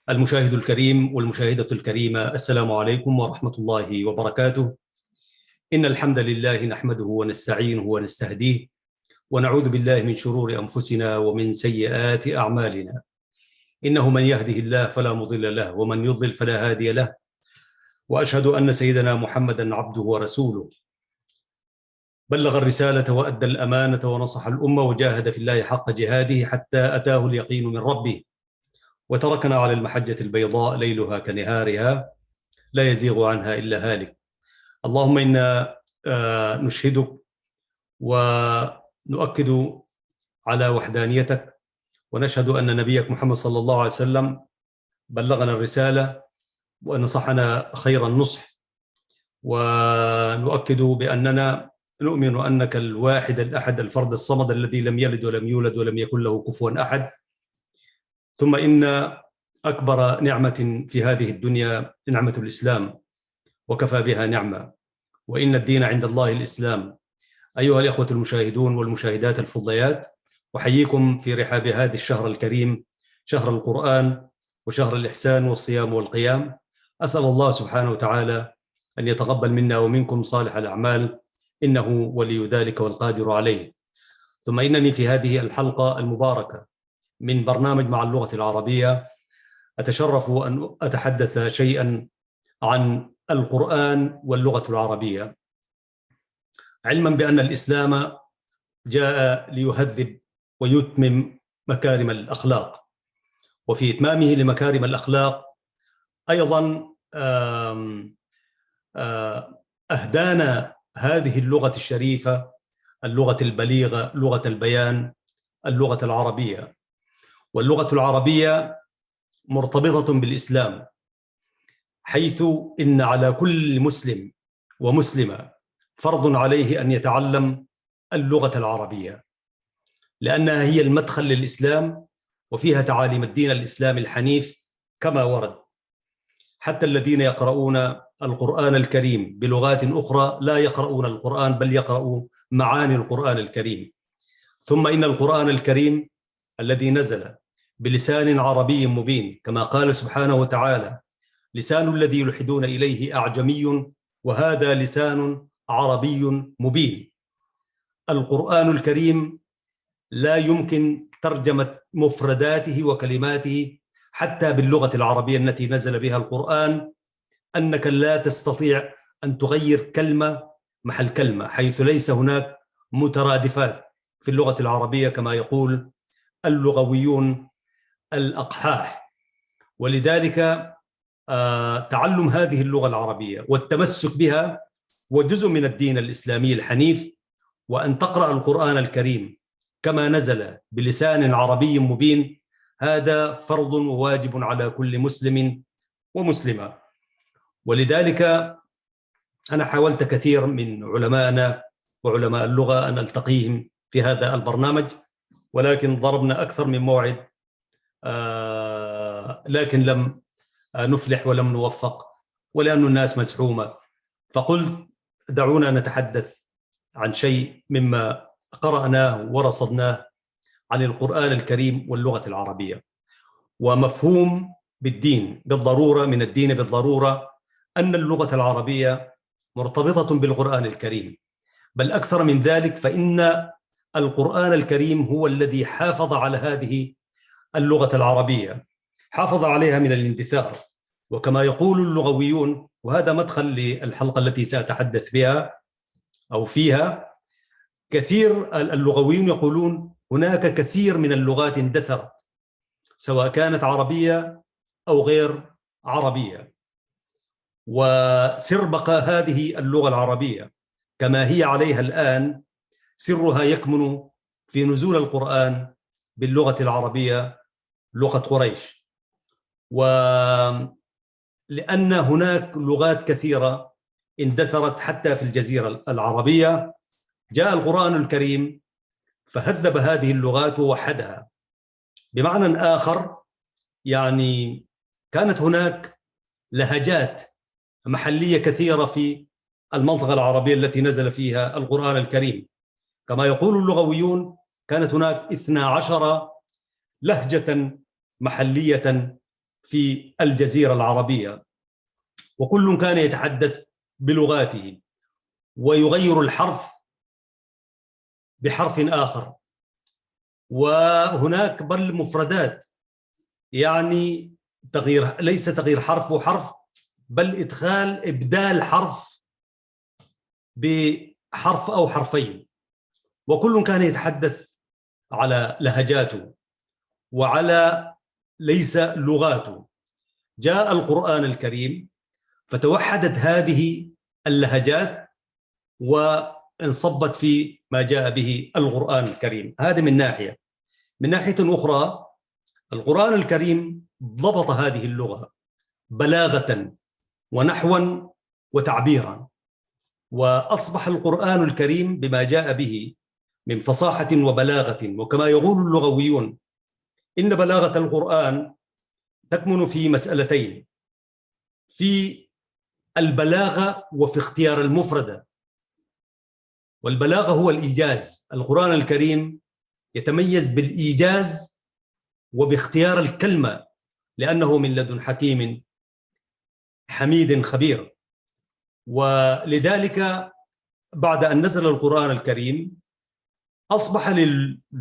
المشاهد الكريم والمشاهدة الكريمة، السلام عليكم ورحمة الله وبركاته. إن الحمد لله نحمده ونستعينه ونستهديه، ونعوذ بالله من شرور أنفسنا ومن سيئات أعمالنا. إنه من يهده الله فلا مضل له، ومن يضلل فلا هادي له. وأشهد أن سيدنا محمدا عبده ورسوله، بلغ الرسالة وأدى الأمانة ونصح الأمة وجاهد في الله حق جهاده حتى أتاه اليقين من ربه، وتركنا على المحجة البيضاء ليلها كنهارها لا يزيغ عنها إلا هالك. اللهم إنا نشهدك ونؤكد على وحدانيتك، ونشهد أن نبيك محمد صلى الله عليه وسلم بلغنا الرسالة ونصحنا خير النصح، ونؤكد بأننا نؤمن أنك الواحد الأحد الفرد الصمد الذي لم يلد ولم يولد ولم يكن له كفوا أحد. ثم إن أكبر نعمة في هذه الدنيا نعمة الإسلام، وكفى بها نعمة، وإن الدين عند الله الإسلام. أيها الإخوة المشاهدون والمشاهدات الفضيات، أحييكم في رحاب هذا الشهر الكريم، شهر القرآن وشهر الإحسان والصيام والقيام. أسأل الله سبحانه وتعالى أن يتقبل منا ومنكم صالح الأعمال، إنه ولي ذلك والقادر عليه. ثم إنني في هذه الحلقة المباركة من برنامج مع اللغة العربية أتشرف أن أتحدث شيئا عن القرآن واللغة العربية، علما بأن الإسلام جاء ليهذب ويتمم مكارم الأخلاق، وفي إتمامه لمكارم الأخلاق أيضا أهدانا هذه اللغة الشريفة، اللغة البليغة، لغة البيان، اللغة العربية. واللغة العربية مرتبطة بالإسلام، حيث إن على كل مسلم ومسلمة فرض عليه أن يتعلم اللغة العربية، لأنها هي المدخل للإسلام، وفيها تعاليم الدين الإسلامي الحنيف كما ورد. حتى الذين يقرؤون القرآن الكريم بلغات أخرى لا يقرؤون القرآن، بل يقرؤوا معاني القرآن الكريم. ثم إن القرآن الكريم الذي نزل بلسان عربي مبين، كما قال سبحانه وتعالى: لسان الذي يلحدون إليه أعجمي وهذا لسان عربي مبين. القرآن الكريم لا يمكن ترجمة مفرداته وكلماته حتى باللغة العربية التي نزل بها القرآن، أنك لا تستطيع أن تغير كلمة محل كلمة، حيث ليس هناك مترادفات في اللغة العربية كما يقول اللغويون الأقحاح. ولذلك تعلم هذه اللغة العربية والتمسك بها هو جزء من الدين الإسلامي الحنيف، وأن تقرأ القرآن الكريم كما نزل بلسان عربي مبين هذا فرض وواجب على كل مسلم ومسلمة. ولذلك أنا حاولت كثير من علمائنا وعلماء اللغة أن ألتقيهم في هذا البرنامج، ولكن ضربنا أكثر من موعد، لكن لم نفلح ولم نوفق، ولأن الناس مزحومة. فقلت دعونا نتحدث عن شيء مما قرأناه ورصدناه عن القرآن الكريم واللغة العربية. ومفهوم بالدين بالضرورة، من الدين بالضرورة، أن اللغة العربية مرتبطة بالقرآن الكريم، بل أكثر من ذلك، فإن القرآن الكريم هو الذي حافظ على هذه اللغة العربية، حافظ عليها من الاندثار. وكما يقول اللغويون، وهذا مدخل للحلقة التي سأتحدث بها أو فيها، كثير اللغويون يقولون هناك كثير من اللغات اندثرت، سواء كانت عربية أو غير عربية، وسر بقاء هذه اللغة العربية كما هي عليها الآن سرها يكمن في نزول القرآن باللغة العربية، لغة قريش. ولأن هناك لغات كثيرة اندثرت حتى في الجزيرة العربية، جاء القرآن الكريم فهذب هذه اللغات ووحدها. بمعنى آخر، يعني كانت هناك لهجات محلية كثيرة في المنطقة العربية التي نزل فيها القرآن الكريم. كما يقول اللغويون كانت هناك 12 لهجة محلية في الجزيرة العربية، وكل كان يتحدث بلغاته ويغير الحرف بحرف آخر، وهناك بل مفردات، يعني تغيير، ليس تغيير حرف وحرف، بل إبدال حرف بحرف أو حرفين، وكل كان يتحدث على لهجاته وعلى ليس لغاته. جاء القرآن الكريم فتوحدت هذه اللهجات وانصبت في ما جاء به القرآن الكريم. هذا من ناحية. من ناحية أخرى، القرآن الكريم ضبط هذه اللغة بلاغة ونحوا وتعبيرا، وأصبح القرآن الكريم بما جاء به من فصاحة وبلاغة، وكما يقول اللغويون إن بلاغة القرآن تكمن في مسألتين: في البلاغة وفي اختيار المفردة. والبلاغة هو الإيجاز. القرآن الكريم يتميز بالإيجاز وباختيار الكلمة، لأنه من لدن حكيم حميد خبير. ولذلك بعد أن نزل القرآن الكريم أصبح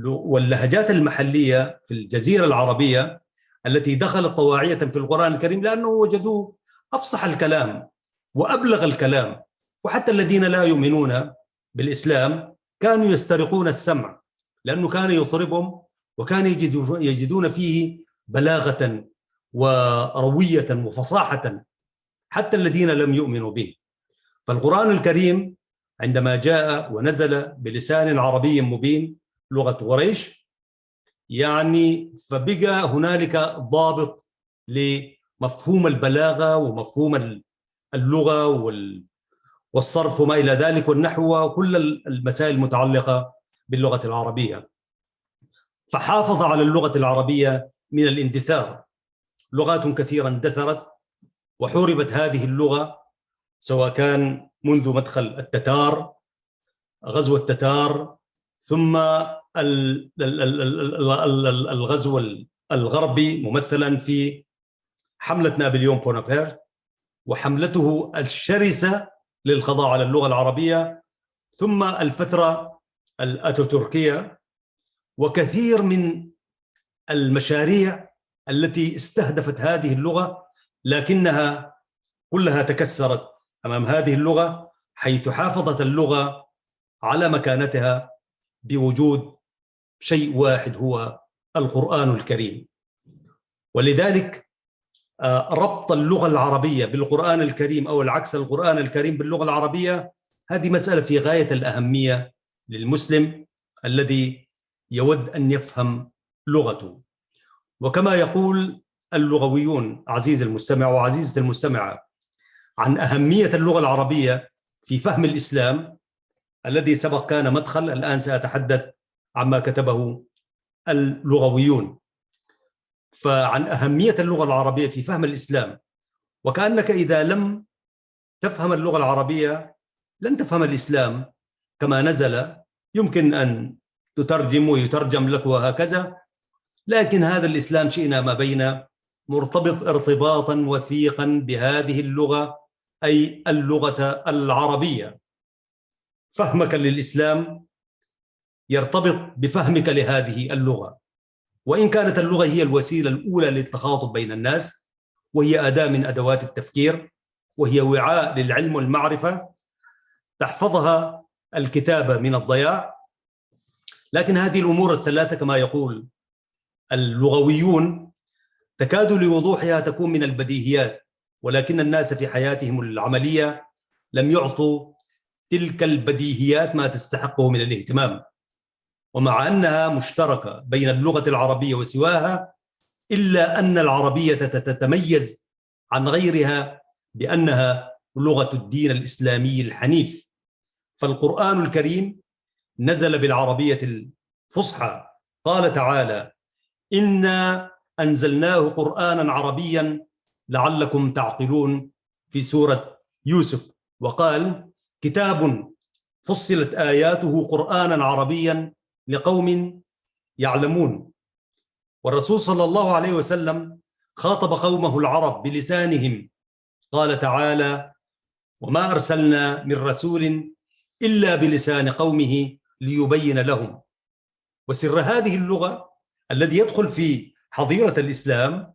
واللهجات المحلية في الجزيرة العربية التي دخلت طواعية في القرآن الكريم لأنه وجدوه أفصح الكلام وأبلغ الكلام، وحتى الذين لا يؤمنون بالإسلام كانوا يسترقون السمع لأنه كان يطربهم، وكان يجدون فيه بلاغة وروية وفصاحة حتى الذين لم يؤمنوا به. فالقرآن الكريم عندما جاء ونزل بلسان عربي مبين لغة قريش، يعني فبقى هنالك ضابط لمفهوم البلاغة ومفهوم اللغة والصرف وما إلى ذلك والنحو وكل المسائل المتعلقة باللغة العربية. فحافظ على اللغة العربية من الاندثار. لغات كثيرة اندثرت وحوربت هذه اللغة، سواء كان منذ مدخل التتار، غزو التتار، ثم الغزو الغربي ممثلا في حملة نابليون بونابرت وحملته الشرسة للقضاء على اللغة العربية، ثم الفترة الأتاتوركية، وكثير من المشاريع التي استهدفت هذه اللغة، لكنها كلها تكسرت أمام هذه اللغة، حيث حافظت اللغة على مكانتها بوجود شيء واحد هو القرآن الكريم. ولذلك ربط اللغة العربية بالقرآن الكريم أو العكس، القرآن الكريم باللغة العربية، هذه مسألة في غاية الأهمية للمسلم الذي يود أن يفهم لغته. وكما يقول اللغويون عزيز المستمع وعزيزة المستمعة عن أهمية اللغة العربية في فهم الإسلام الذي سبق كان مدخل، الآن سأتحدث عما كتبه اللغويون. فعن أهمية اللغة العربية في فهم الإسلام، وكأنك إذا لم تفهم اللغة العربية لن تفهم الإسلام كما نزل. يمكن أن تترجم ويترجم لك وهكذا، لكن هذا الإسلام شئنا ما بين مرتبط ارتباطا وثيقا بهذه اللغة، أي اللغة العربية. فهمك للإسلام يرتبط بفهمك لهذه اللغة، وإن كانت اللغة هي الوسيلة الأولى للتخاطب بين الناس، وهي أداة من أدوات التفكير، وهي وعاء للعلم والمعرفة تحفظها الكتابة من الضياع، لكن هذه الأمور الثلاثة كما يقول اللغويون تكاد لوضوحها تكون من البديهيات، ولكن الناس في حياتهم العملية لم يعطوا تلك البديهيات ما تستحقه من الاهتمام. ومع أنها مشتركة بين اللغة العربية وسواها، إلا أن العربية تتميز عن غيرها بأنها لغة الدين الإسلامي الحنيف. فالقرآن الكريم نزل بالعربية الفصحى. قال تعالى: إنا أنزلناه قرآنا عربيا لعلكم تعقلون في سورة يوسف. وقال: كتاب فصلت آياته قرآنا عربيا لقوم يعلمون. والرسول صلى الله عليه وسلم خاطب قومه العرب بلسانهم، قال تعالى: وما أرسلنا من رسول إلا بلسان قومه ليبين لهم. وسر هذه اللغة الذي يدخل في حظيرة الإسلام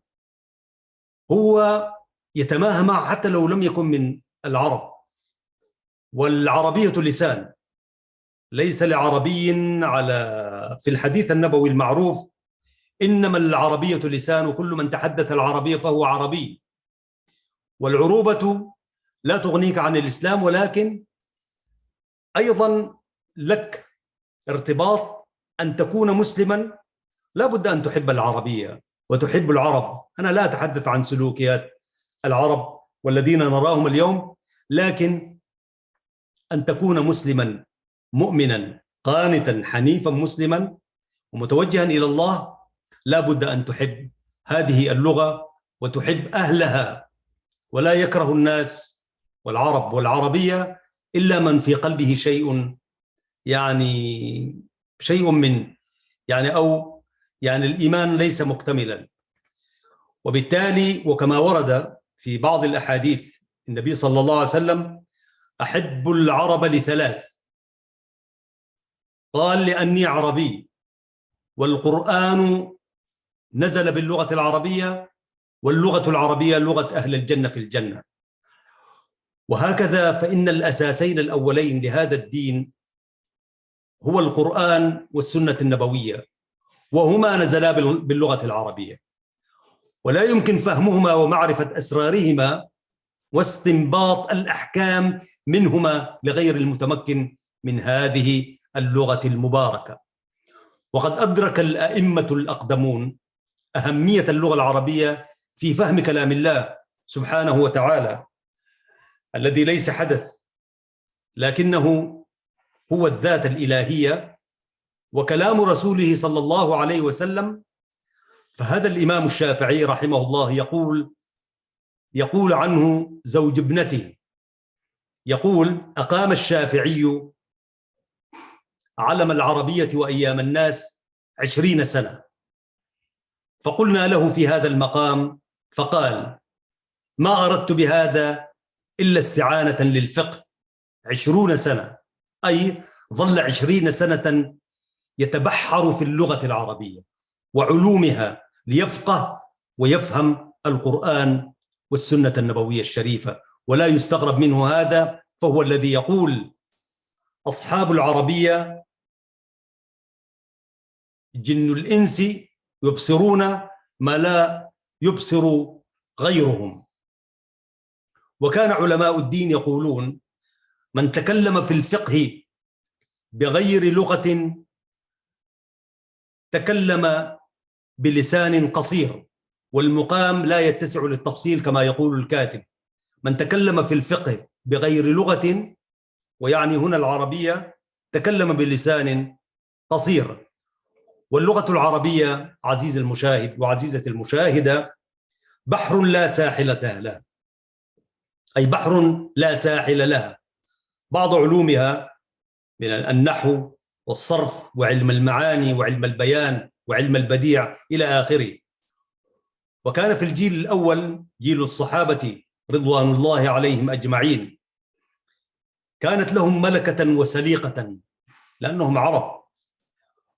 هو يتماهى معه حتى لو لم يكن من العرب. والعربية لسان، ليس لعربي في الحديث النبوي المعروف: إنما العربية لسان، وكل من تحدث العربية فهو عربي. والعروبة لا تغنيك عن الإسلام، ولكن أيضا لك ارتباط أن تكون مسلما، لا بد أن تحب العربية وتحب العرب. أنا لا أتحدث عن سلوكيات العرب والذين نراهم اليوم، لكن أن تكون مسلما مؤمنا قانتا حنيفا مسلما ومتوجها إلى الله، لا بد أن تحب هذه اللغة وتحب أهلها. ولا يكره الناس والعرب والعربية إلا من في قلبه شيء، شيء من الإيمان ليس مكتملا. وبالتالي وكما ورد في بعض الأحاديث النبي صلى الله عليه وسلم: أحب العرب لثلاث، قال: لأني عربي، والقرآن نزل باللغة العربية، واللغة العربية لغة أهل الجنة في الجنة. وهكذا فإن الأساسين الأولين لهذا الدين هو القرآن والسنة النبوية، وهما نزلا باللغة العربية، ولا يمكن فهمهما ومعرفة أسرارهما واستنباط الأحكام منهما لغير المتمكن من هذه اللغة المباركة. وقد أدرك الأئمة الأقدمون أهمية اللغة العربية في فهم كلام الله سبحانه وتعالى، الذي ليس حدث لكنه هو الذات الإلهية وكلام رسوله صلى الله عليه وسلم. فهذا الإمام الشافعي رحمه الله يقول عنه زوج ابنته، يقول: أقام الشافعي علم العربية وأيام الناس 20 سنة. فقلنا له في هذا المقام فقال: ما أردت بهذا إلا استعانة للفقه. 20 سنة، أي ظل 20 سنة يتبحر في اللغة العربية وعلومها ليفقه ويفهم القرآن والسنة النبوية الشريفة. ولا يستغرب منه هذا، فهو الذي يقول: أصحاب العربية جن الإنس يبصرون ما لا يبصر غيرهم. وكان علماء الدين يقولون: من تكلم في الفقه بغير لغة تكلم بلسان قصير، والمقام لا يتسع للتفصيل كما يقول الكاتب. من تكلم في الفقه بغير لغة، ويعني هنا العربية، تكلم بلسان قصير. واللغة العربية عزيز المشاهد وعزيزة المشاهدة بحر لا ساحل لها، أي بحر لا ساحل لها. بعض علومها من النحو والصرف وعلم المعاني وعلم البيان وعلم البديع إلى آخره. وكان في الجيل الأول جيل الصحابة رضوان الله عليهم أجمعين كانت لهم ملكة وسليقة لأنهم عرب.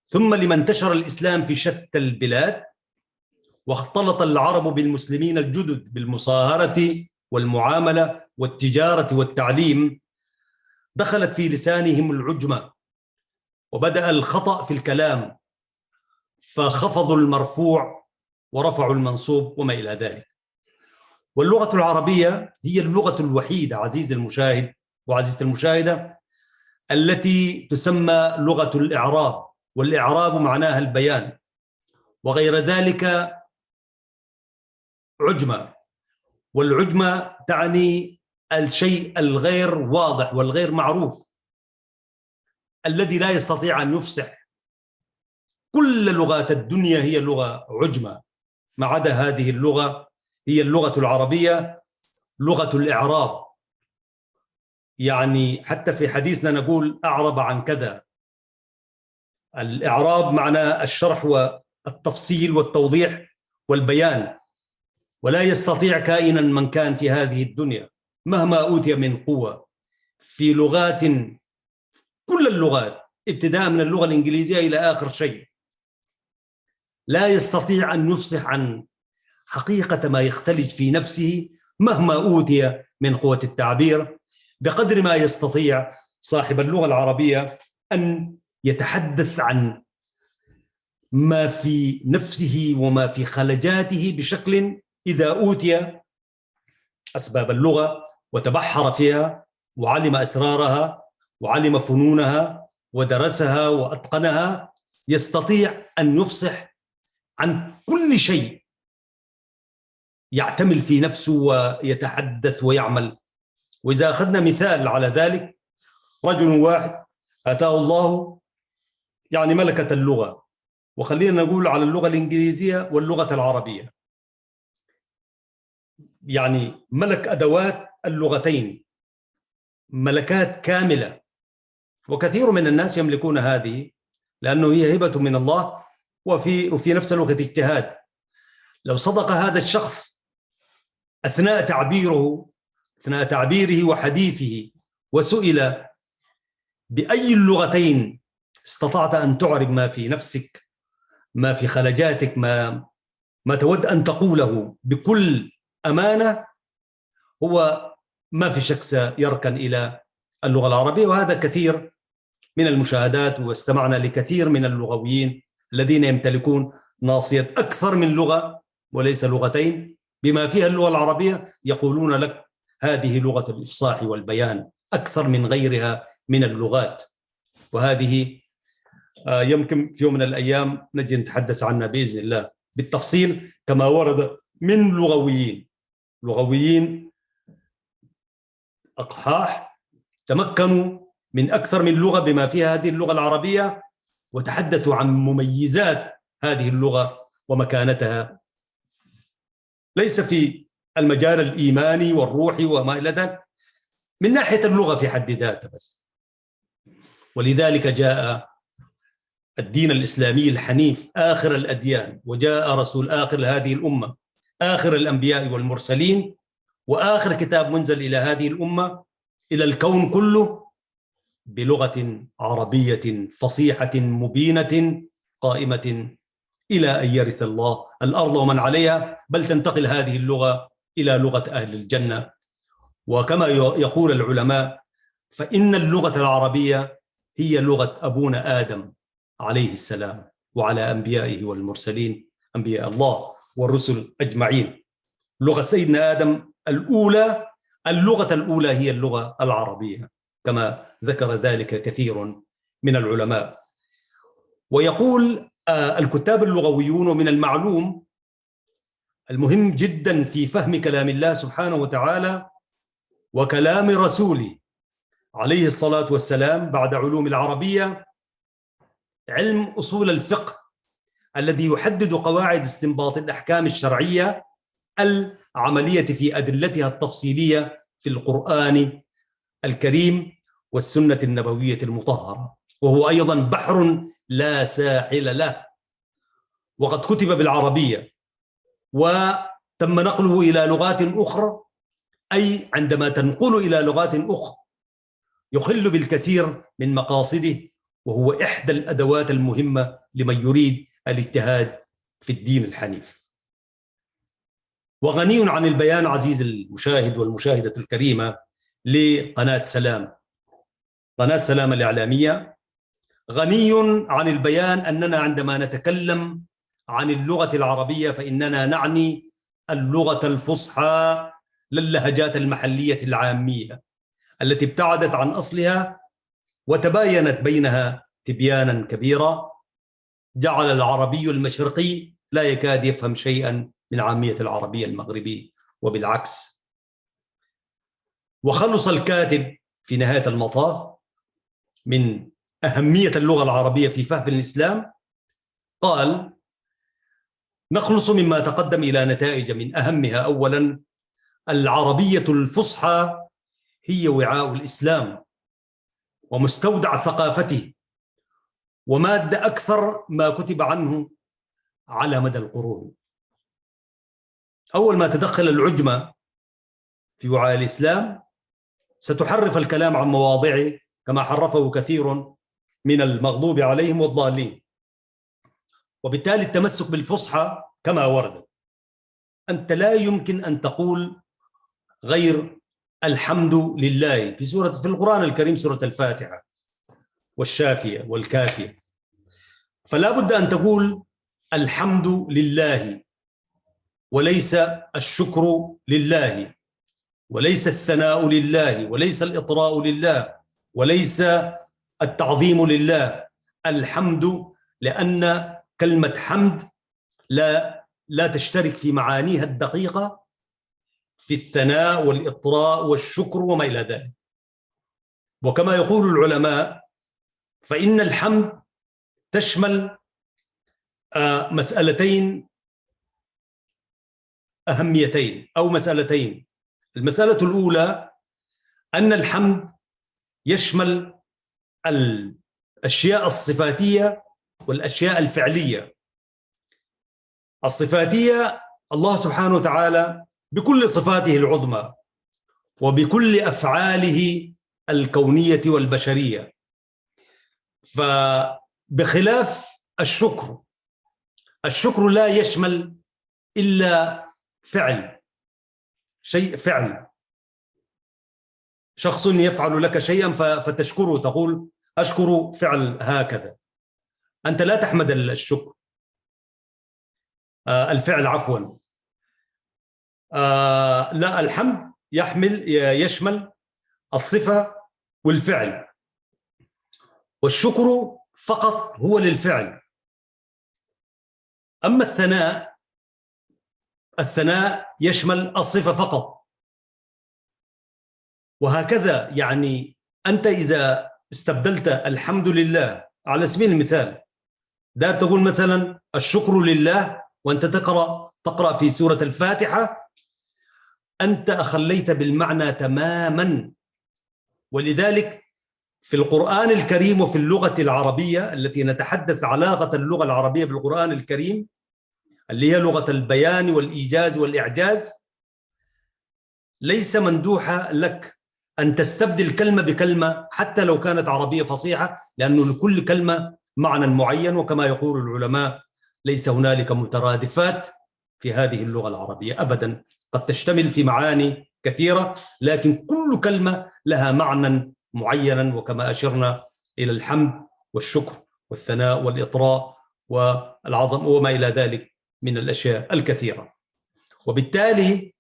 ثم لما انتشر الإسلام في شتى البلاد واختلط العرب بالمسلمين الجدد بالمصاهرة والمعاملة والتجارة والتعليم، دخلت في لسانهم العجمة وبدأ الخطأ في الكلام، فخفضوا المرفوع ورفعوا المنصوب وما إلى ذلك. واللغة العربية هي اللغة الوحيدة عزيز المشاهد وعزيزة المشاهدة التي تسمى لغة الإعراب، والإعراب معناها البيان، وغير ذلك عجمة. والعجمة تعني الشيء الغير واضح والغير معروف الذي لا يستطيع أن يفسح. كل لغات الدنيا هي لغة عجمة ما عدا هذه اللغة، هي اللغة العربية لغة الإعراب. يعني حتى في حديثنا نقول أعرب عن كذا. الإعراب معناه الشرح والتفصيل والتوضيح والبيان. ولا يستطيع كائنا من كان في هذه الدنيا مهما أوتي من قوة في لغات، كل اللغات ابتداء من اللغة الإنجليزية إلى آخر شيء، لا يستطيع أن يفصح عن حقيقة ما يختلج في نفسه مهما أوتي من قوة التعبير، بقدر ما يستطيع صاحب اللغة العربية أن يتحدث عن ما في نفسه وما في خلجاته بشكل إذا أوتي أسباب اللغة وتبحر فيها وعلم أسرارها وعلم فنونها ودرسها وأتقنها، يستطيع أن يفصح عن كل شيء يعتمل في نفسه ويتحدث ويعمل. وإذا أخذنا مثال على ذلك، رجل واحد آتاه الله يعني ملكة اللغة، وخلينا نقول على اللغة الإنجليزية واللغة العربية، يعني ملك أدوات اللغتين، ملكات كاملة، وكثير من الناس يملكون هذه لأنه هي هبة من الله وفي نفس الوقت اجتهاد. لو صدق هذا الشخص أثناء تعبيره وحديثه وسئل بأي اللغتين استطعت أن تعرب ما في نفسك، ما في خلجاتك، ما تود أن تقوله بكل أمانة، هو ما في شك سيركن إلى اللغة العربية. وهذا كثير من المشاهدات، واستمعنا لكثير من اللغويين الذين يمتلكون ناصية أكثر من لغة وليس لغتين بما فيها اللغة العربية، يقولون لك هذه لغة الإفصاح والبيان أكثر من غيرها من اللغات. وهذه يمكن في يوم من الأيام نجي نتحدث عنها بإذن الله بالتفصيل كما ورد من لغويين أقحاح تمكنوا من أكثر من لغة بما فيها هذه اللغة العربية، وتحدثوا عن مميزات هذه اللغة ومكانتها، ليس في المجال الإيماني والروحي وما إلى ذلك، من ناحية اللغة في حد ذاتها بس. ولذلك جاء الدين الإسلامي الحنيف آخر الأديان، وجاء رسول آخر هذه الأمة، آخر الأنبياء والمرسلين، وآخر كتاب منزل إلى هذه الأمة إلى الكون كله بلغة عربية فصيحة مبينة قائمة إلى أن يرث الله الأرض ومن عليها، بل تنتقل هذه اللغة إلى لغة أهل الجنة. وكما يقول العلماء فإن اللغة العربية هي لغة أبونا آدم عليه السلام وعلى أنبيائه والمرسلين، أنبياء الله والرسل أجمعين. لغة سيدنا آدم الأولى، اللغة الأولى هي اللغة العربية كما ذكر ذلك كثير من العلماء. ويقول الكتاب اللغويون: ومن المعلوم المهم جدا في فهم كلام الله سبحانه وتعالى وكلام رسوله عليه الصلاة والسلام بعد علوم العربية علم أصول الفقه الذي يحدد قواعد استنباط الأحكام الشرعية العملية في أدلتها التفصيلية في القرآن الكريم والسنة النبوية المطهرة، وهو أيضا بحر لا ساحل له، وقد كتب بالعربية وتم نقله إلى لغات أخرى، أي عندما تنقل إلى لغات أخرى يخل بالكثير من مقاصده، وهو إحدى الأدوات المهمة لمن يريد الاجتهاد في الدين الحنيف. وغني عن البيان عزيز المشاهد والمشاهدة الكريمة لقناة سلام، قناة سلام الإعلامية، غني عن البيان أننا عندما نتكلم عن اللغة العربية فإننا نعني اللغة الفصحى للهجات المحلية العامية التي ابتعدت عن أصلها وتباينت بينها تبيانا كبيرا، جعل العربي المشرقي لا يكاد يفهم شيئا من عامية العربية المغربية وبالعكس. وخلص الكاتب في نهاية المطاف من أهمية اللغة العربية في فهم الإسلام، قال: نخلص مما تقدم إلى نتائج من أهمها. أولا، العربية الفصحى هي وعاء الإسلام ومستودع ثقافته ومادة أكثر ما كتب عنه على مدى القرون. أول ما تدخل العجمة في وعاء الإسلام ستحرف الكلام عن مواضعه كما حرفه كثير من المغضوب عليهم والضالين. وبالتالي التمسك بالفصحى كما ورد، أنت لا يمكن أن تقول غير الحمد لله في القرآن الكريم، سورة الفاتحة والشافية والكافية، فلا بد أن تقول الحمد لله وليس الشكر لله وليس الثناء لله وليس الإطراء لله وليس التعظيم لله، الحمد، لأن كلمة حمد لا تشترك في معانيها الدقيقة في الثناء والإطراء والشكر وما إلى ذلك. وكما يقول العلماء فإن الحمد تشمل مسألتين أهميتين أو مسألتين. المسألة الأولى أن الحمد يشمل الأشياء الصفاتية والأشياء الفعلية. الصفاتية الله سبحانه وتعالى بكل صفاته العظمى وبكل أفعاله الكونية والبشرية، فبخلاف الشكر لا يشمل إلا فعل، شيء فعل، شخص يفعل لك شيئا فتشكره، تقول أشكر فعل هكذا، أنت لا تحمد الشكر الفعل عفوا. لا، الحمد يشمل الصفة والفعل، والشكر فقط هو للفعل. أما الثناء يشمل الصفة فقط، وهكذا. يعني أنت إذا استبدلت الحمد لله على سبيل المثال، دار تقول مثلا الشكر لله وأنت تقرأ في سورة الفاتحة، أنت أخليت بالمعنى تماما. ولذلك في القرآن الكريم وفي اللغة العربية التي نتحدث علاقة اللغة العربية بالقرآن الكريم اللي هي لغة البيان والإيجاز والإعجاز، ليس مندوحة لك أن تستبدل كلمة بكلمة حتى لو كانت عربية فصيحة، لأنه لكل كلمة معنى معين، وكما يقول العلماء ليس هنالك مترادفات في هذه اللغة العربية أبدا، قد تشتمل في معاني كثيرة لكن كل كلمة لها معنى معينا، وكما أشرنا إلى الحمد والشكر والثناء والإطراء والعظم وما إلى ذلك من الأشياء الكثيرة. وبالتالي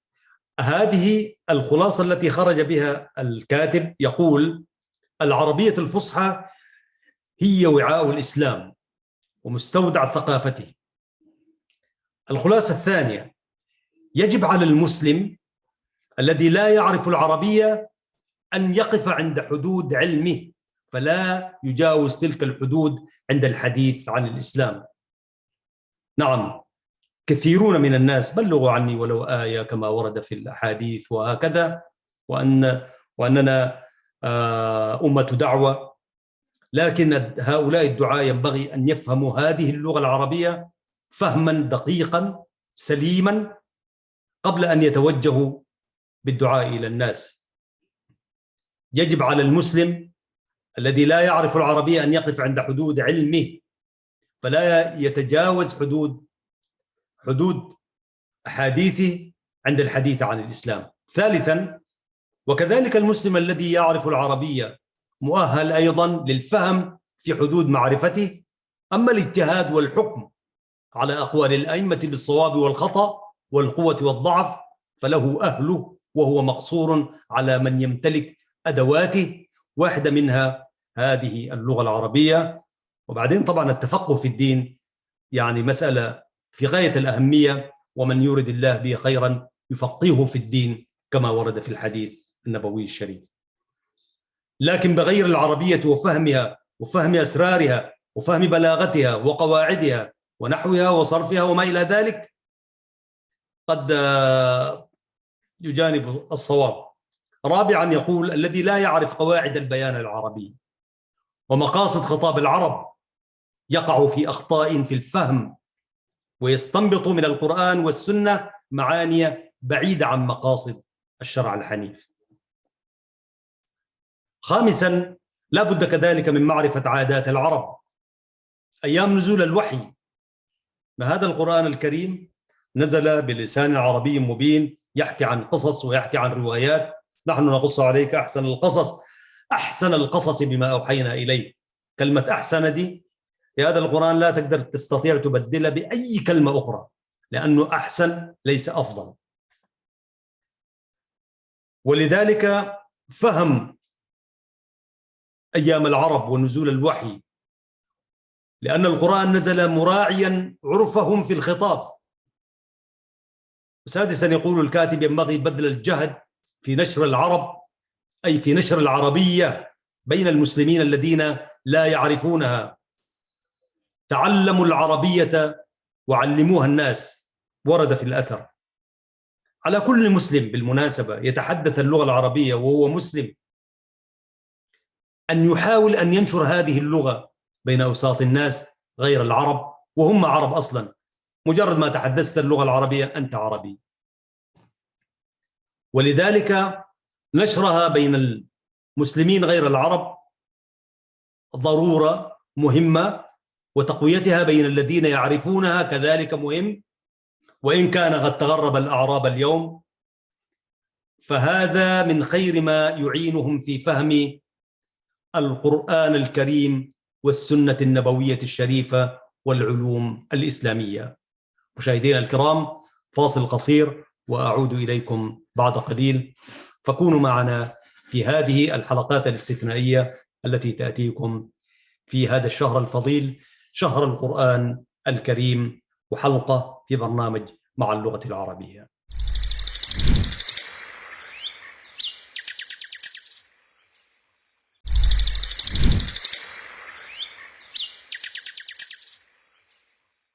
هذه الخلاصة التي خرج بها الكاتب، يقول العربية الفصحى هي وعاء الإسلام ومستودع ثقافته. الخلاصة الثانية، يجب على المسلم الذي لا يعرف العربية أن يقف عند حدود علمه، فلا يجاوز تلك الحدود عند الحديث عن الإسلام. نعم، كثيرون من الناس بلغوا عني ولو آية كما ورد في الأحاديث وهكذا، وأننا أمة دعوة، لكن هؤلاء الدعاة ينبغي أن يفهموا هذه اللغة العربية فهما دقيقا سليما قبل أن يتوجهوا بالدعاء إلى الناس. يجب على المسلم الذي لا يعرف العربية أن يقف عند حدود علمه، فلا يتجاوز حدود أحاديثه عند الحديث عن الإسلام. ثالثا، وكذلك المسلم الذي يعرف العربية مؤهل أيضا للفهم في حدود معرفته. أما الاجتهاد والحكم على أقوال الأئمة بالصواب والخطأ والقوة والضعف فله أهله، وهو مقصور على من يمتلك أدواته، واحدة منها هذه اللغة العربية. وبعدين طبعا التفقه في الدين يعني مسألة في غاية الأهمية، ومن يرد الله به خيرا يفقهه في الدين كما ورد في الحديث النبوي الشريف. لكن بغير العربية وفهمها وفهم أسرارها وفهم بلاغتها وقواعدها ونحوها وصرفها وما إلى ذلك قد يجانب الصواب. رابعا، يقول الذي لا يعرف قواعد البيان العربي ومقاصد خطاب العرب يقع في أخطاء في الفهم، ويستنبط من القرآن والسنة معاني بعيدة عن مقاصد الشرع الحنيف. خامسا، لا بد كذلك من معرفة عادات العرب أيام نزول الوحي. هذا القرآن الكريم نزل بلسان عربي مبين، يحكي عن قصص ويحكي عن روايات. نحن نقص عليك أحسن القصص، أحسن القصص بما أوحينا إليك. كلمة أحسن دي في هذا القرآن لا تقدر تستطيع تبدلها بأي كلمة أخرى، لأنه أحسن ليس أفضل. ولذلك فهم أيام العرب ونزول الوحي، لأن القرآن نزل مراعيا عرفهم في الخطاب. سادسا، يقول الكاتب: ينبغي بذل الجهد في نشر العرب، أي في نشر العربية بين المسلمين الذين لا يعرفونها. تعلموا العربية وعلموها الناس. ورد في الأثر على كل مسلم بالمناسبة يتحدث اللغة العربية وهو مسلم أن يحاول أن ينشر هذه اللغة بين أوساط الناس غير العرب، وهم عرب أصلا. مجرد ما تحدثت اللغة العربية أنت عربي. ولذلك نشرها بين المسلمين غير العرب ضرورة مهمة، وتقويتها بين الذين يعرفونها كذلك مهم. وإن كان قد تغرب الأعراب اليوم، فهذا من خير ما يعينهم في فهم القرآن الكريم والسنة النبوية الشريفة والعلوم الإسلامية. مشاهدينا الكرام، فاصل قصير وأعود إليكم بعد قليل، فكونوا معنا في هذه الحلقات الاستثنائية التي تأتيكم في هذا الشهر الفضيل، شهر القرآن الكريم، وحلقة في برنامج مع اللغة العربية.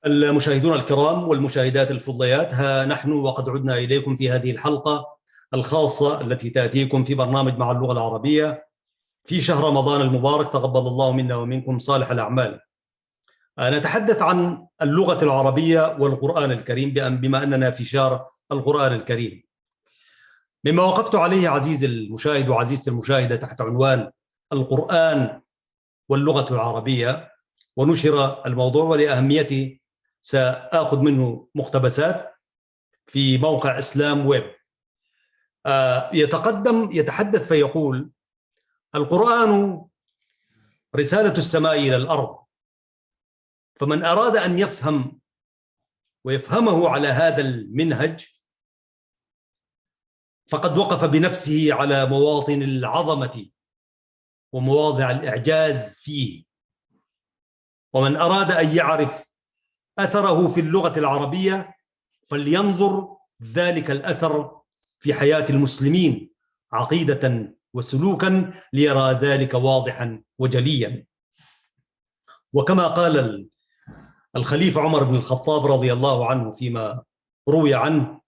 المشاهدون الكرام والمشاهدات الفضليات، ها نحن وقد عدنا إليكم في هذه الحلقة الخاصة التي تأتيكم في برنامج مع اللغة العربية في شهر رمضان المبارك. تقبل الله منا ومنكم صالح الأعمال. نتحدث عن اللغة العربية والقرآن الكريم بما أننا في شهر القرآن الكريم. مما وقفت عليه عزيزي المشاهد وعزيزتي المشاهدة تحت عنوان القرآن واللغة العربية، ونشر الموضوع، ولأهميته سأخذ منه مقتبسات في موقع إسلام ويب. يتحدث فيقول: القرآن رسالة السماء إلى الأرض، فمن أراد أن يفهم ويفهمه على هذا المنهج فقد وقف بنفسه على مواطن العظمة ومواضع الإعجاز فيه. ومن أراد أن يعرف أثره في اللغة العربية فلينظر ذلك الأثر في حياة المسلمين عقيدة وسلوكا ليرى ذلك واضحا وجليا. وكما قال الخليفة عمر بن الخطاب رضي الله عنه فيما روي عنه: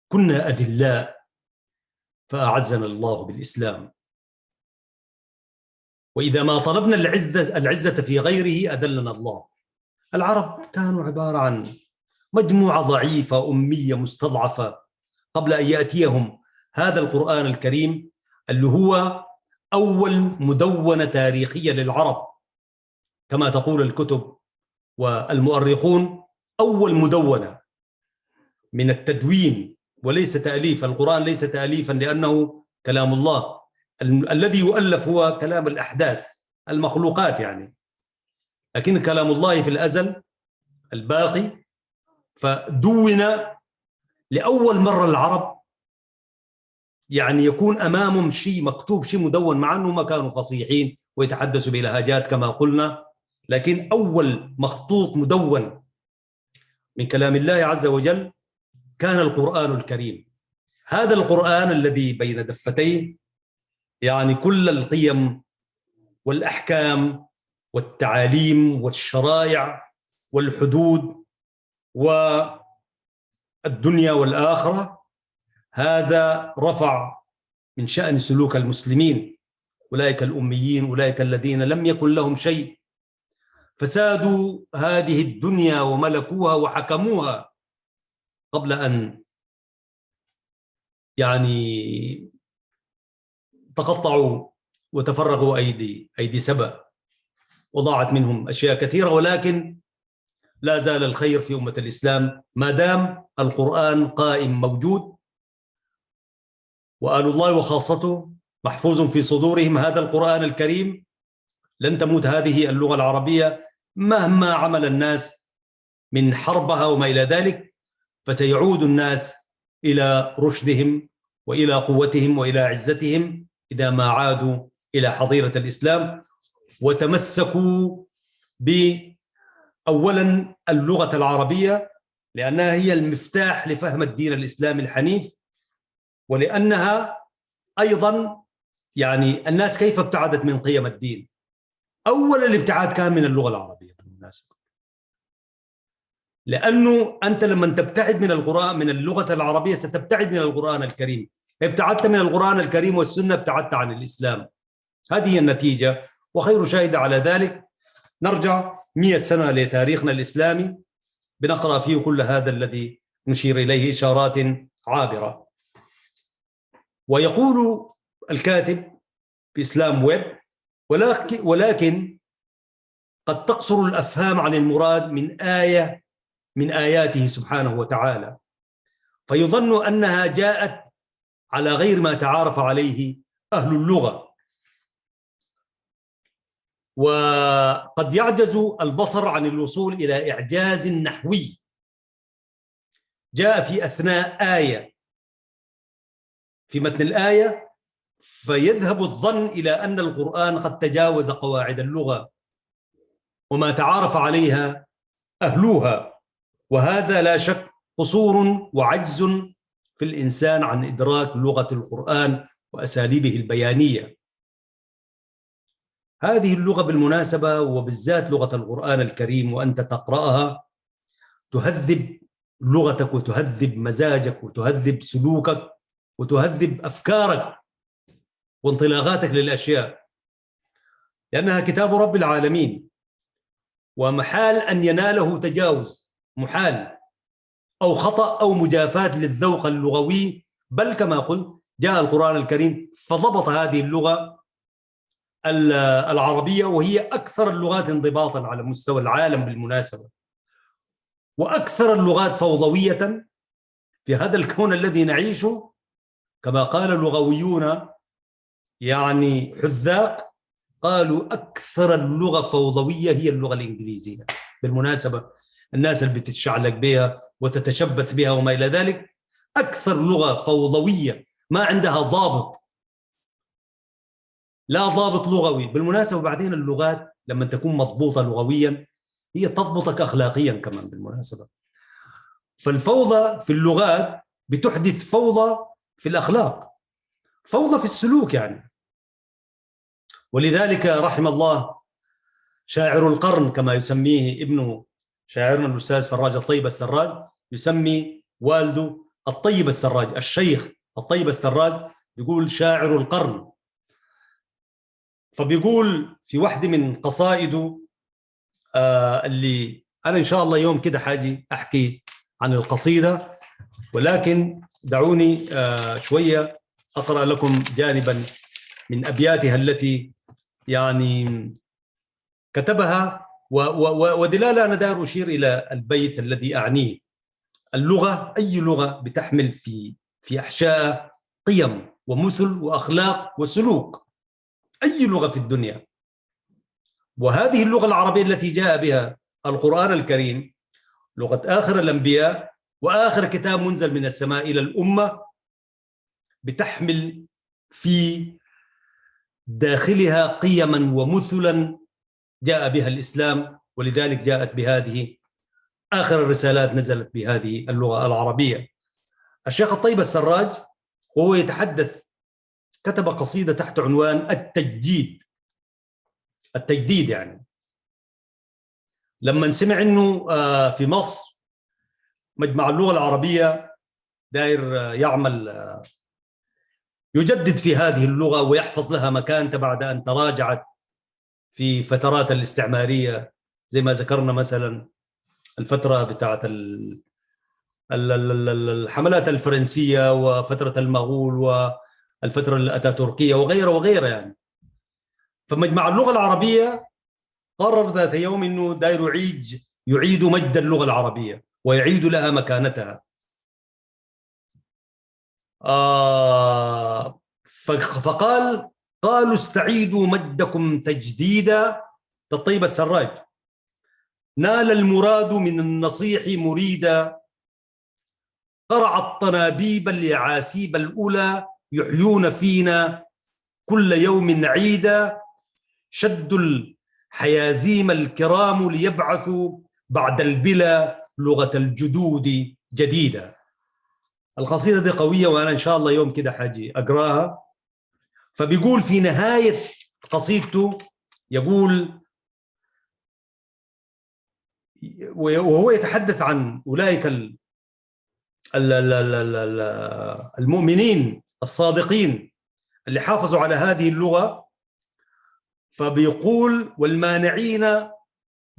كنا أذلاء فأعزنا الله بالإسلام، وإذا ما طلبنا العزة في غيره أذلنا الله. العرب كانوا عبارة عن مجموعة ضعيفة أمية مستضعفة قبل أن يأتيهم هذا القرآن الكريم، اللي هو أول مدونة تاريخية للعرب كما تقول الكتب والمؤرخون. أول مدونة من التدوين وليس تأليف. القرآن ليس تأليفا لأنه كلام الله. الذي يؤلف هو كلام الأحداث، المخلوقات يعني، لكن كلام الله في الأزل الباقي. فدون لأول مرة العرب يعني يكون أمامهم شيء مكتوب، شيء مدون، مع أنهم ما كانوا فصيحين ويتحدثوا بلهجات كما قلنا، لكن أول مخطوط مدون من كلام الله عز وجل كان القرآن الكريم. هذا القرآن الذي بين دفتيه يعني كل القيم والأحكام والتعاليم والشرائع والحدود والدنيا والآخرة، هذا رفع من شأن سلوك المسلمين. أولئك الأميين، أولئك الذين لم يكن لهم شيء، فسادوا هذه الدنيا وملكوها وحكموها، قبل أن يعني تقطعوا وتفرغوا أيدي سبأ، وضاعت منهم أشياء كثيرة، ولكن لا زال الخير في أمة الإسلام ما دام القرآن قائم موجود، وآل الله وخاصته محفوظ في صدورهم هذا القرآن الكريم. لن تموت هذه اللغة العربية مهما عمل الناس من حربها وما إلى ذلك، فسيعود الناس إلى رشدهم وإلى قوتهم وإلى عزتهم إذا ما عادوا إلى حظيرة الإسلام وتمسكوا بأولا اللغة العربية، لأنها هي المفتاح لفهم الدين الإسلامي الحنيف، ولأنها أيضا يعني الناس كيف ابتعدت من قيم الدين. أول الابتعاد كان من اللغة العربية بالمناسبة، لأنه أنت لما تبتعد من القرآن من اللغة العربية ستبتعد من القرآن الكريم. ابتعدت من القرآن الكريم والسنة ابتعدت عن الإسلام. هذه هي النتيجة، وخير شاهد على ذلك نرجع 100 سنة لتاريخنا الإسلامي بنقرأ فيه كل هذا الذي نشير إليه إشارات عابرة. ويقول الكاتب في إسلام ويب: ولكن قد تقصر الأفهام عن المراد من آية من آياته سبحانه وتعالى، فيظن أنها جاءت على غير ما تعارف عليه أهل اللغة، وقد يعجز البصر عن الوصول إلى إعجاز نحوي جاء في أثناء آية في متن الآية، فيذهب الظن إلى أن القرآن قد تجاوز قواعد اللغة وما تعارف عليها أهلوها، وهذا لا شك قصور وعجز في الإنسان عن إدراك لغة القرآن وأساليبه البيانية. هذه اللغة بالمناسبة وبالذات لغة القرآن الكريم وأنت تقرأها تهذب لغتك وتهذب مزاجك وتهذب سلوكك وتهذب أفكارك وانطلاقاتك للأشياء، لأنها كتاب رب العالمين، ومحال أن يناله تجاوز، محال، أو خطأ أو مجافاة للذوق اللغوي، بل كما قلت جاء القرآن الكريم فضبط هذه اللغة العربية، وهي أكثر اللغات انضباطا على مستوى العالم بالمناسبة، وأكثر اللغات فوضوية في هذا الكون الذي نعيشه. كما قال اللغويون يعني حذاق، قالوا أكثر اللغة فوضوية هي اللغة الإنجليزية. بالمناسبة الناس اللي بتتشعلق بها وتتشبث بها وما إلى ذلك، أكثر لغة فوضوية ما عندها ضابط، لا ضابط لغوي. بالمناسبة بعدين اللغات لما تكون مضبوطة لغويا هي تضبطك أخلاقيا كمان بالمناسبة. فالفوضى في اللغات بتحدث فوضى في الأخلاق، فوضى في السلوك يعني. ولذلك رحم الله شاعر القرن كما يسميه ابن شاعرنا الأستاذ فراج الطيب السراج، يسمي والده الطيب السراج، الشيخ الطيب السراج، يقول شاعر القرن. فبيقول في واحدة من قصائده اللي أنا إن شاء الله يوم كده حاجي أحكي عن القصيدة، ولكن دعوني شوية أقرأ لكم جانبا من أبياتها التي يعني كتبها، ودلالة أنا داير أشير إلى البيت الذي أعنيه. اللغة، أي لغة بتحمل في أحشاء قيم ومثل وأخلاق وسلوك، أي لغة في الدنيا. وهذه اللغة العربية التي جاء بها القرآن الكريم لغة آخر الأنبياء وآخر كتاب منزل من السماء إلى الأمة، بتحمل في داخلها قيما ومثلا جاء بها الإسلام، ولذلك جاءت بهذه آخر الرسالات نزلت بهذه اللغة العربية. الشيخ الطيب السراج وهو يتحدث كتب قصيدة تحت عنوان التجديد. التجديد يعني لما سمع انه في مصر مجمع اللغة العربية داير يعمل يجدد في هذه اللغة ويحفظ لها مكانتها بعد أن تراجعت في فترات الاستعمارية، زي ما ذكرنا مثلا الفترة بتاعت الحملات الفرنسية وفترة المغول والفترة الأتاتوركية وغيره وغيره يعني. فمجمع اللغة العربية قرر ذات يوم أنه داير يعيد مجد اللغة العربية ويعيد لها مكانتها. قالوا استعيدوا مجدكم تجديدا. الطيب السراج: نال المراد من النصيح مريدا، قرع الطنابيب اليعاسيب الأولى يحيون فينا كل يوم عيدا، شدوا الحيازيم الكرام ليبعثوا بعد البلا لغة الجدود جديدة. القصيدة دي قوية، وأنا إن شاء الله يوم كده حاجي أقراها. فبيقول في نهاية قصيدته، يقول وهو يتحدث عن أولئك المؤمنين الصادقين اللي حافظوا على هذه اللغة، فبيقول: والمانعين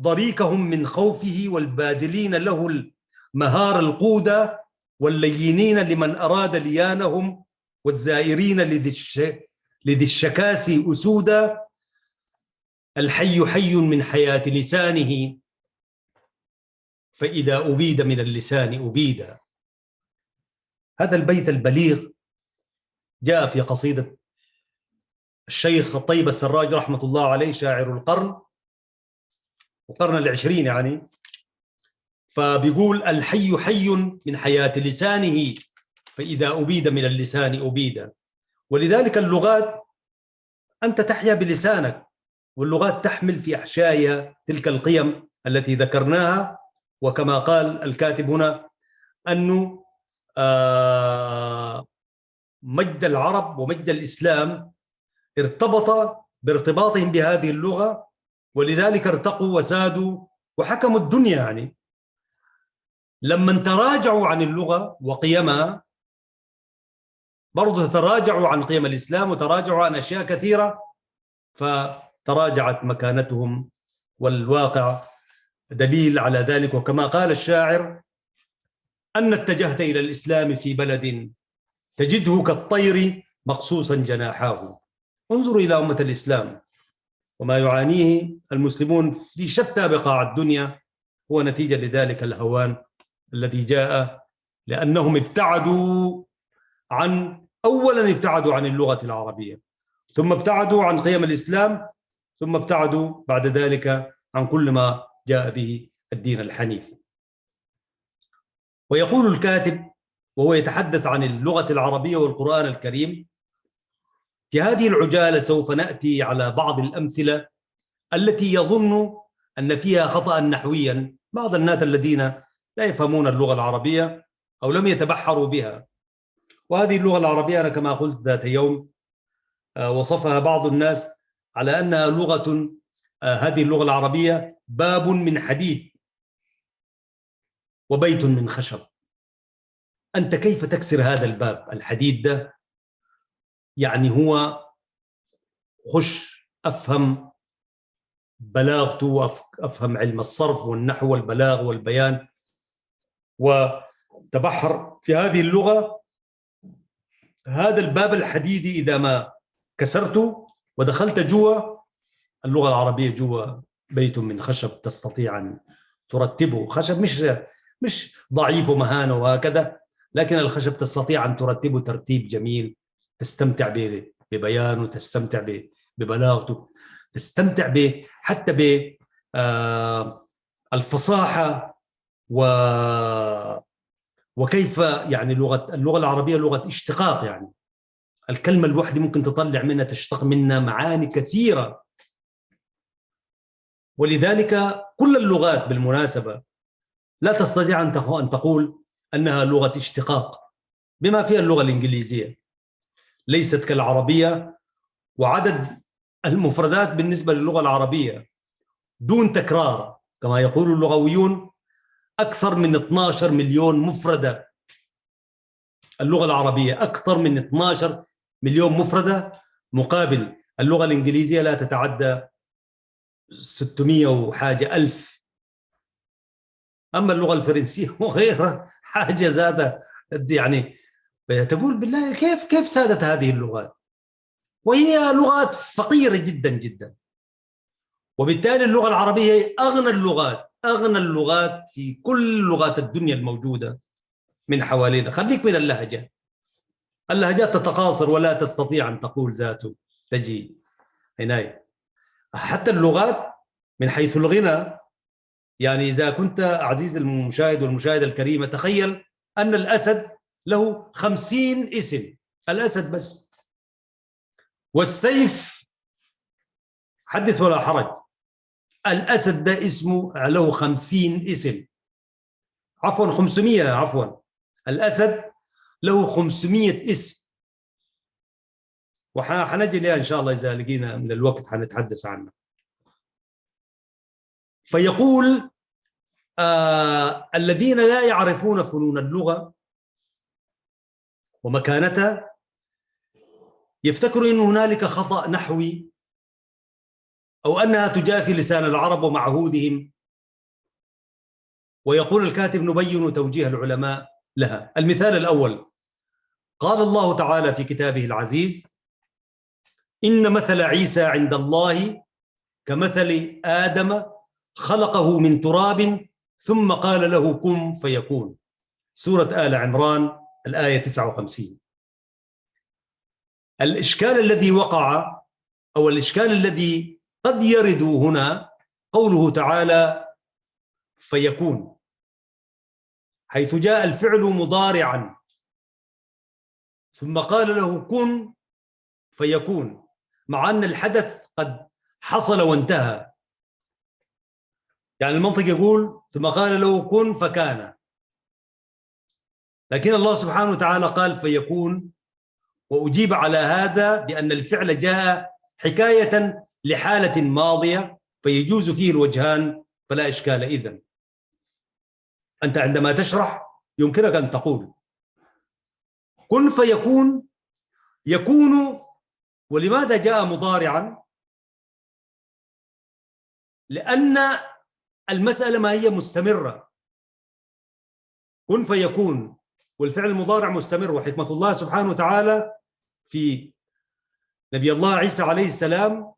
ضريكهم من خوفه، والباذلين له المهار القودة، واللينين لمن أراد ليانهم، والزائرين لذي الشكاسي أسودا، الحي حي من حياة لسانه، فإذا أبيد من اللسان أبيدا. هذا البيت البليغ جاء في قصيدة الشيخ الطيب السراج رحمة الله عليه، شاعر القرن العشرين يعني. فبيقول: الحي حي من حياة لسانه، فإذا أبيد من اللسان أبيدا. ولذلك اللغات أنت تحيا بلسانك، واللغات تحمل في أحشائها تلك القيم التي ذكرناها. وكما قال الكاتب هنا أنه مجد العرب ومجد الإسلام ارتبط بارتباطهم بهذه اللغة، ولذلك ارتقوا وسادوا وحكموا الدنيا يعني. لما تراجعوا عن اللغة وقيمها، برضو تراجعوا عن قيم الإسلام وتراجعوا عن أشياء كثيرة، فتراجعت مكانتهم، والواقع دليل على ذلك. وكما قال الشاعر: أن اتجهت إلى الإسلام في بلد تجده كالطير مقصوصا جناحاه. انظروا إلى أمة الإسلام وما يعانيه المسلمون في شتى بقاع الدنيا، هو نتيجة لذلك الهوان الذي جاء، لأنهم أولا ابتعدوا عن اللغة العربية، ثم ابتعدوا عن قيم الإسلام، ثم ابتعدوا بعد ذلك عن كل ما جاء به الدين الحنيف. ويقول الكاتب وهو يتحدث عن اللغة العربية والقرآن الكريم: في هذه العجالة سوف نأتي على بعض الأمثلة التي يظن أن فيها خطأ نحويا بعض الناس الذين لا يفهمون اللغة العربية أو لم يتبحروا بها. وهذه اللغة العربية أنا كما قلت ذات يوم وصفها بعض الناس على أنها هذه اللغة العربية باب من حديد وبيت من خشب. أنت كيف تكسر هذا الباب الحديد ده؟ يعني هو خش أفهم بلاغته وأفهم علم الصرف والنحو والبلاغ والبيان وتبحر في هذه اللغة. هذا الباب الحديدي إذا ما كسرته ودخلت جوا اللغة العربية، جوا بيت من خشب تستطيع أن ترتبه. خشب مش ضعيف ومهانة وهكذا، لكن الخشب تستطيع أن ترتبه ترتيب جميل، تستمتع ببيانه، تستمتع ببلاغته، تستمتع حتى بالفصاحة وكيف يعني اللغة العربية لغة اشتقاق، يعني الكلمة الواحدة ممكن تطلع منها تشتق منها معاني كثيرة. ولذلك كل اللغات بالمناسبة لا تستطيع أن تقول أنها لغة اشتقاق، بما فيها اللغة الإنجليزية ليست كالعربية، وعدد المفردات بالنسبة للغة العربية دون تكرار كما يقول اللغويون أكثر من 12 مليون مفردة. اللغة العربية أكثر من 12 مليون مفردة، مقابل اللغة الإنجليزية لا تتعدى 600 وحاجة ألف أما اللغة الفرنسية وغيرها حاجة زادة يعني. تقول بالله كيف سادت هذه اللغات، وهي لغات فقيرة جدا جدا. وبالتالي اللغة العربية هي أغنى اللغات في كل لغات الدنيا الموجودة من حوالينا. خليك من اللهجات تتقاصر ولا تستطيع أن تقول ذاته، تجي عناية. حتى اللغات من حيث الغنى، يعني إذا كنت عزيز المشاهد والمشاهدة الكريمة تخيل أن الأسد له 50 اسم، الأسد بس. والسيف حدث ولا حرج، الأسد ده اسمه له 50 اسم، عفوا 500، عفوا الأسد له 500 اسم، وحنجي لها إن شاء الله إذا لقينا من الوقت حنتحدث عنه. فيقول الذين لا يعرفون فنون اللغة ومكانتها يفتكروا أن هنالك خطأ نحوي أو أنها تجافي لسان العرب ومعهودهم. ويقول الكاتب: نبين توجيه العلماء لها. المثال الأول: قال الله تعالى في كتابه العزيز: إن مثل عيسى عند الله كمثل آدم خلقه من تراب ثم قال له كن فيكون. سورة آل عمران الآية 59. الإشكال الذي وقع أو الإشكال الذي قد يرد هنا قوله تعالى فيكون، حيث جاء الفعل مضارعا ثم قال له كن فيكون، مع أن الحدث قد حصل وانتهى. يعني المنطق يقول ثم قال له كن فكان، لكن الله سبحانه وتعالى قال فيكون، وأجيب على هذا بأن الفعل جاء حكاية لحالة ماضية فيجوز فيه الوجهان فلا إشكال. إذن أنت عندما تشرح يمكنك أن تقول كن فيكون، يكون. ولماذا جاء مضارعا؟ لأن المسألة ما هي مستمرة، كن فيكون والفعل المضارع مستمر. وحكمة الله سبحانه وتعالى في نبي الله عيسى عليه السلام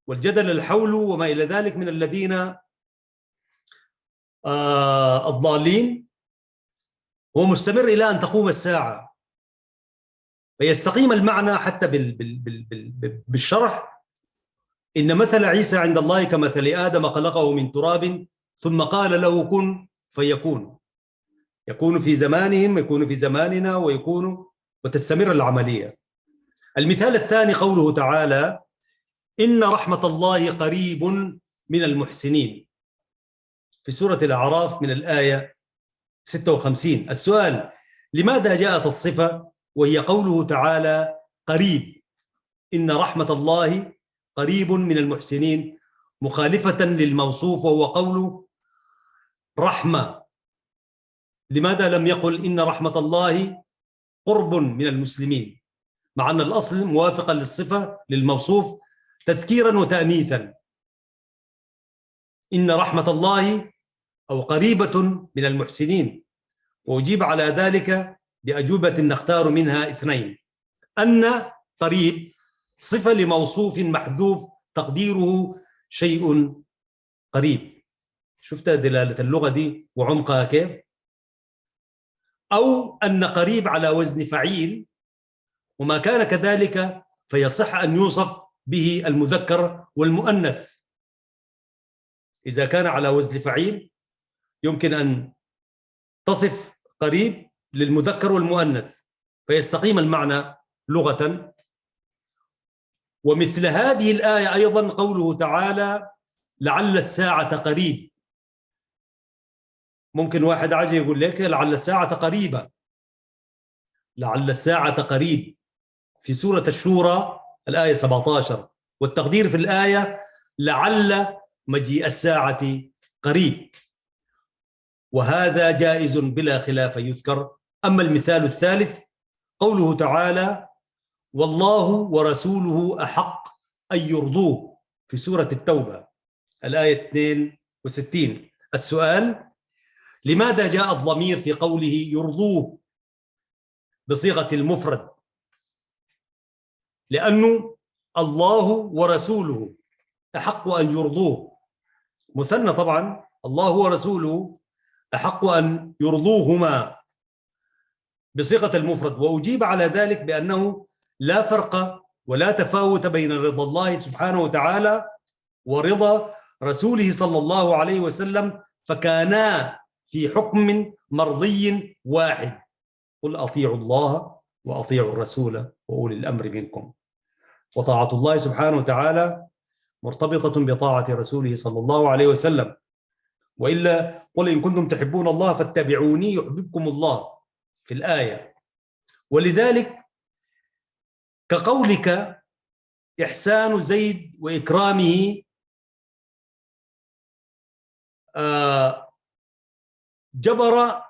والجدل الحول وما إلى ذلك من الذين الضالين هو مستمر إلى أن تقوم الساعة. فيستقيم المعنى حتى بالشرح: إن مثل عيسى عند الله كمثل آدم خلقه من تراب ثم قال له كن فيكون. يكون في زمانهم، يكون في زماننا، وتستمر العملية. المثال الثاني قوله تعالى: إن رحمة الله قريب من المحسنين، في سورة الأعراف من الآية 56. السؤال: لماذا جاءت الصفة وهي قوله تعالى قريب؟ إن رحمة الله قريب من المحسنين، مخالفة للموصوف وهو قوله رحمة. لماذا لم يقل إن رحمة الله قرب من المسلمين، مع أن الأصل موافقا للصفة للموصوف تذكيرا وتأنيثا؟ إن رحمة الله أو قريبة من المحسنين. وأجيب على ذلك بأجوبة نختار منها اثنين: أن قريب صفة لموصوف محذوف تقديره شيء قريب. شفت دلالة اللغة دي وعمقها كيف؟ أو أن قريب على وزن فعيل، وما كان كذلك فيصح أن يوصف به المذكر والمؤنث. إذا كان على وزن فعيل يمكن أن تصف قريب للمذكر والمؤنث فيستقيم المعنى لغة. ومثل هذه الآية أيضا قوله تعالى لعل الساعة قريب. ممكن واحد عاجي يقول لك لعل الساعة قريبة، لعل الساعة قريب في سورة الشورى الآية 17، والتقدير في الآية لعل مجيء الساعة قريب، وهذا جائز بلا خلاف يذكر. أما المثال الثالث قوله تعالى والله ورسوله أحق أن يرضوه في سورة التوبة الآية 62. السؤال: لماذا جاء الضمير في قوله يرضوه بصيغة المفرد؟ لأنه الله ورسوله أحق أن يرضوه. مثنى طبعا، الله ورسوله أحق أن يرضوهما بصيغة المفرد. وأجيب على ذلك بأنه لا فرق ولا تفاوت بين رضا الله سبحانه وتعالى ورضا رسوله صلى الله عليه وسلم، فكانا في حكم مرضي واحد. قل أطيعوا الله وأطيعوا الرسول وأولي الأمر منكم. وطاعة الله سبحانه وتعالى مرتبطة بطاعة رسوله صلى الله عليه وسلم، وإلا قل إن كنتم تحبون الله فاتبعوني يحببكم الله في الآية. ولذلك كقولك إحسان زيد وإكرامه جبر،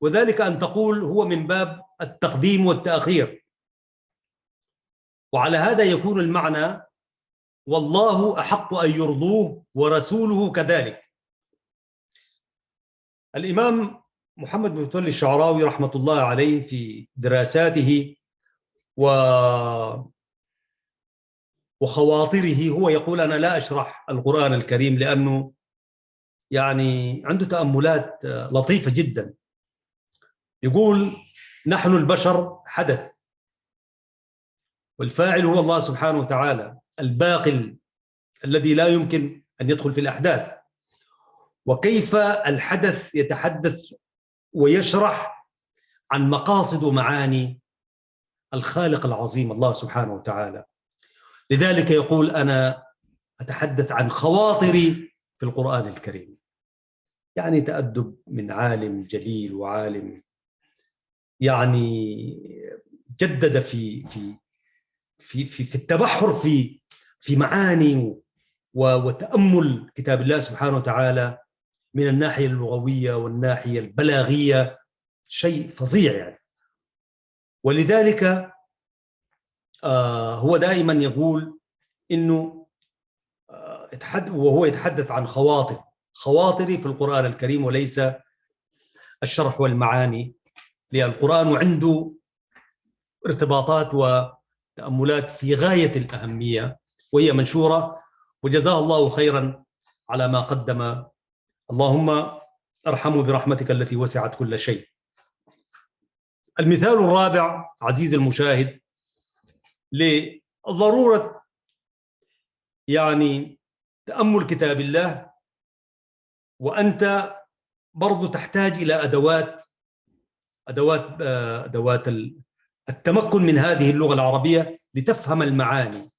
وذلك أن تقول هو من باب التقديم والتأخير. وعلى هذا يكون المعنى والله أحق أن يرضوه ورسوله كذلك. الإمام محمد بن متولي الشعراوي رحمة الله عليه في دراساته وخواطره هو يقول أنا لا أشرح القرآن الكريم لأنه يعني عنده تأملات لطيفة جدا. يقول نحن البشر حدث، والفاعل هو الله سبحانه وتعالى الباقي الذي لا يمكن أن يدخل في الأحداث. وكيف الحدث يتحدث ويشرح عن مقاصد ومعاني الخالق العظيم الله سبحانه وتعالى. لذلك يقول أنا أتحدث عن خواطري في القرآن الكريم. يعني تأدب من عالم جليل وعالم يعني جدد في التبحر في معاني وتأمل كتاب الله سبحانه وتعالى من الناحية اللغوية والناحية البلاغية، شيء فظيع يعني. ولذلك هو دائما يقول إنه وهو يتحدث عن خواطري في القرآن الكريم وليس الشرح والمعاني للقرآن، وعنده ارتباطات وتأملات في غاية الأهمية وهي منشورة، وجزاه الله خيرا على ما قدم. اللهم ارحمه برحمتك التي وسعت كل شيء. المثال الرابع عزيز المشاهد لضرورة يعني تأمل كتاب الله، وأنت برضو تحتاج إلى أدوات التمكن من هذه اللغة العربية لتفهم المعاني.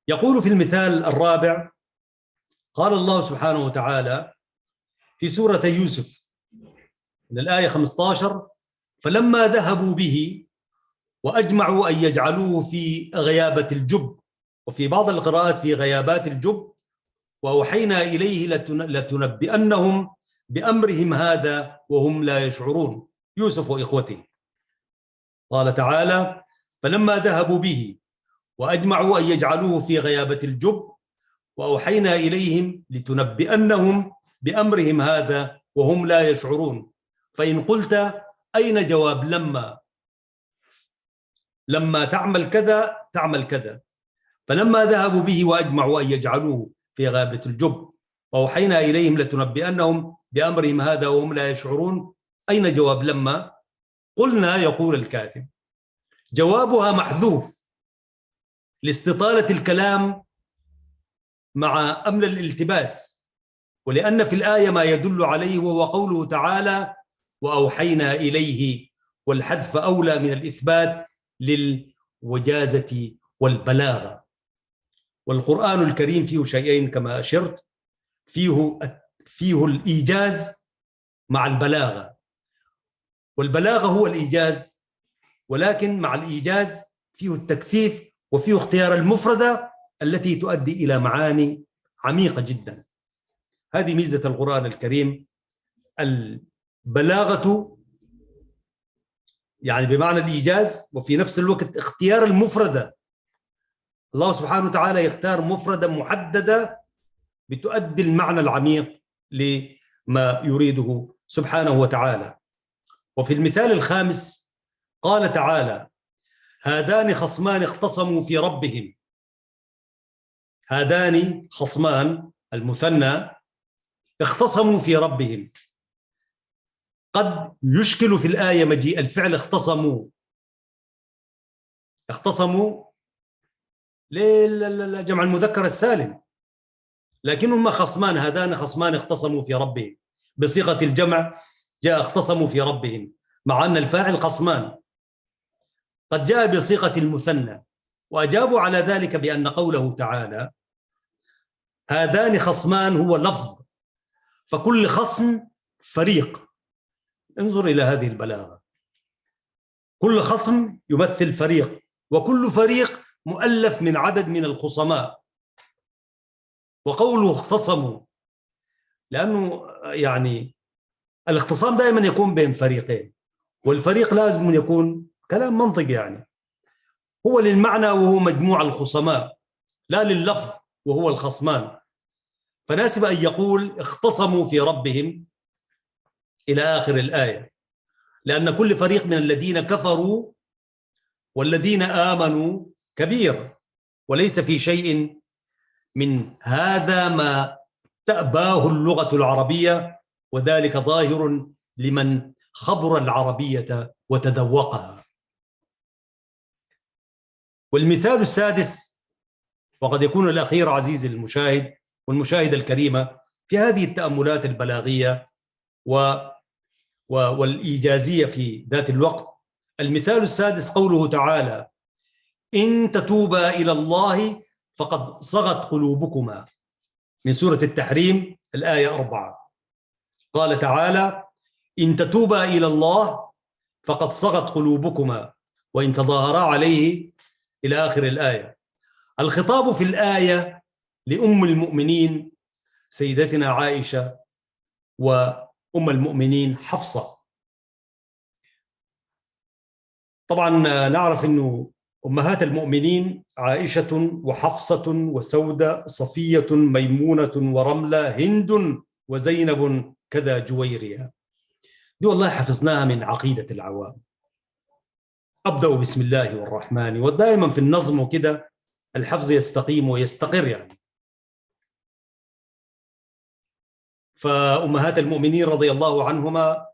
يقول في المثال الرابع قال الله سبحانه وتعالى في سورة يوسف من الآية 15 فلما ذهبوا به وأجمعوا أن يجعلوه في غيابة الجب، وفي بعض القراءات في غيابات الجب، وأوحينا إليه لتنبئنهم بأمرهم هذا وهم لا يشعرون. يوسف وإخوته. قال تعالى فلما ذهبوا به وأجمعوا أن يجعلوه في غيابة الجب وأوحينا إليهم لتنبئنهم بأمرهم هذا وهم لا يشعرون. فإن قلت أين جواب لما تعمل كذا تعمل كذا. فلما ذهبوا به وأجمعوا أن يجعلوه في غيابة الجب وأوحينا إليهم لتنبئنهم بأمرهم هذا وهم لا يشعرون. أين جواب لما؟ قلنا يقول الكاتب جوابها محذوف لاستطالة الكلام مع أمن الالتباس، ولأن في الآية ما يدل عليه وهو قوله تعالى وأوحينا إليه، والحذف أولى من الإثبات للوجازة والبلاغة. والقرآن الكريم فيه شيئين كما أشرت، فيه الإيجاز مع البلاغة، والبلاغة هو الإيجاز، ولكن مع الإيجاز فيه التكثيف وفيه اختيار المفردة التي تؤدي إلى معاني عميقة جدا. هذه ميزة القرآن الكريم، البلاغة يعني بمعنى الإيجاز، وفي نفس الوقت اختيار المفردة. الله سبحانه وتعالى يختار مفردة محددة بتؤدي المعنى العميق ما يريده سبحانه وتعالى. وفي المثال الخامس قال تعالى: هذان خصمان اختصموا في ربهم. هذان خصمان المثنى اختصموا في ربهم. قد يشكل في الآية مجيء الفعل اختصموا. اختصموا لجمع المذكر السالم، لكنهما خصمان. هذان خصمان اختصموا في ربهم. بصيغة الجمع جاء اختصموا في ربهم، مع أن الفاعل خصمان. قد جاء بصيغة المثنى، وأجابوا على ذلك بأن قوله تعالى هذان خصمان هو لفظ، فكل خصم فريق. انظر إلى هذه البلاغة، كل خصم يمثل فريق، وكل فريق مؤلف من عدد من الخصماء. وقوله اختصموا لأنه يعني الاختصام دائما يكون بين فريقين، والفريق لازم يكون كلام منطقي، يعني هو للمعنى وهو مجموع الخصماء، لا لللفظ وهو الخصمان. فناسب أن يقول اختصموا في ربهم إلى آخر الآية، لأن كل فريق من الذين كفروا والذين آمنوا كبير، وليس في شيء من هذا ما تأباه اللغة العربية، وذلك ظاهر لمن خبر العربية وتذوقها. والمثال السادس، وقد يكون الأخير عزيزي المشاهد والمشاهدة الكريمة في هذه التأملات البلاغية والإيجازية في ذات الوقت، المثال السادس قوله تعالى: إن تتوبا إلى الله فقد صغت قلوبكما، من سورة التحريم الآية 4. قال تعالى: إن تتوبا إلى الله فقد صغت قلوبكما وإن تظاهرا عليه، إلى آخر الآية. الخطاب في الآية لأم المؤمنين سيدتنا عائشة وأم المؤمنين حفصة. طبعا نعرف أنه أمهات المؤمنين عائشة وحفصة وسودة صفية ميمونة ورملة هند وزينب كذا جويرية. دي والله حفظناها من عقيدة العوام. أبدأ بسم الله والرحمن، ودائما في النظم وكده الحفظ يستقيم ويستقر يعني. فأمهات المؤمنين رضي الله عنهما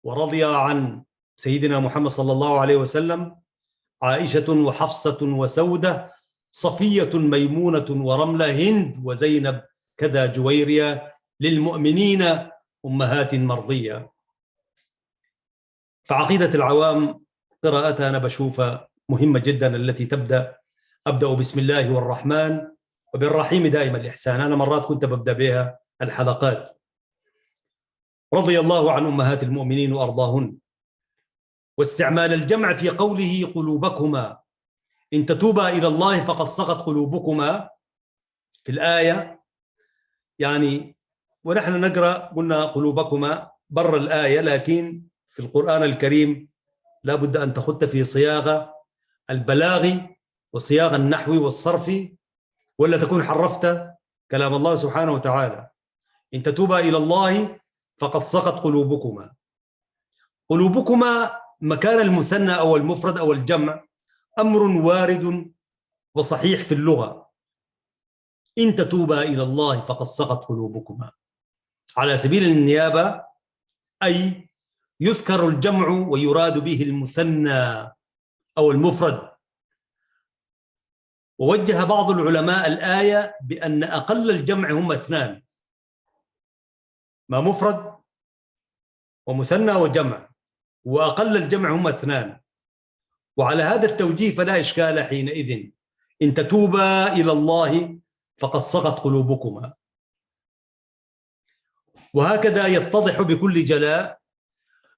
ورضي عن سيدنا محمد صلى الله عليه وسلم عائشة وحفصة وسودة صفية ميمونة ورملة هند وزينب كذا جويرية، للمؤمنين أمهات مرضية. فعقيدة العوام قراءتها أنا بشوفها مهمة جدا، التي أبدأ بسم الله والرحمن وبالرحيم دائما الإحسان. أنا مرات كنت ببدأ بها الحلقات. رضي الله عن أمهات المؤمنين وأرضاهن. واستعمال الجمع في قوله قلوبكما، إن تتوبا إلى الله فقد صغت قلوبكما في الآية، يعني ونحن نقرأ قلنا قلوبكما بر الآية، لكن في القرآن الكريم لا بد أن تخط في صياغة البلاغي وصياغة النحوي والصرفي، ولا تكون حرفت كلام الله سبحانه وتعالى. إن تتوبا إلى الله فقد صغت قلوبكما. قلوبكما مكان المثنى أو المفرد أو الجمع أمر وارد وصحيح في اللغة. إن تتوبا إلى الله فقد صغت قلوبكما، على سبيل النيابة، أي يذكر الجمع ويراد به المثنى أو المفرد. ووجه بعض العلماء الآية بأن أقل الجمع هم اثنان، ما مفرد ومثنى وجمع، وأقل الجمع هم اثنان. وعلى هذا التوجيه فلا إشكال حينئذ إن تتوبا إلى الله فقد صغت قلوبكما. وهكذا يتضح بكل جلاء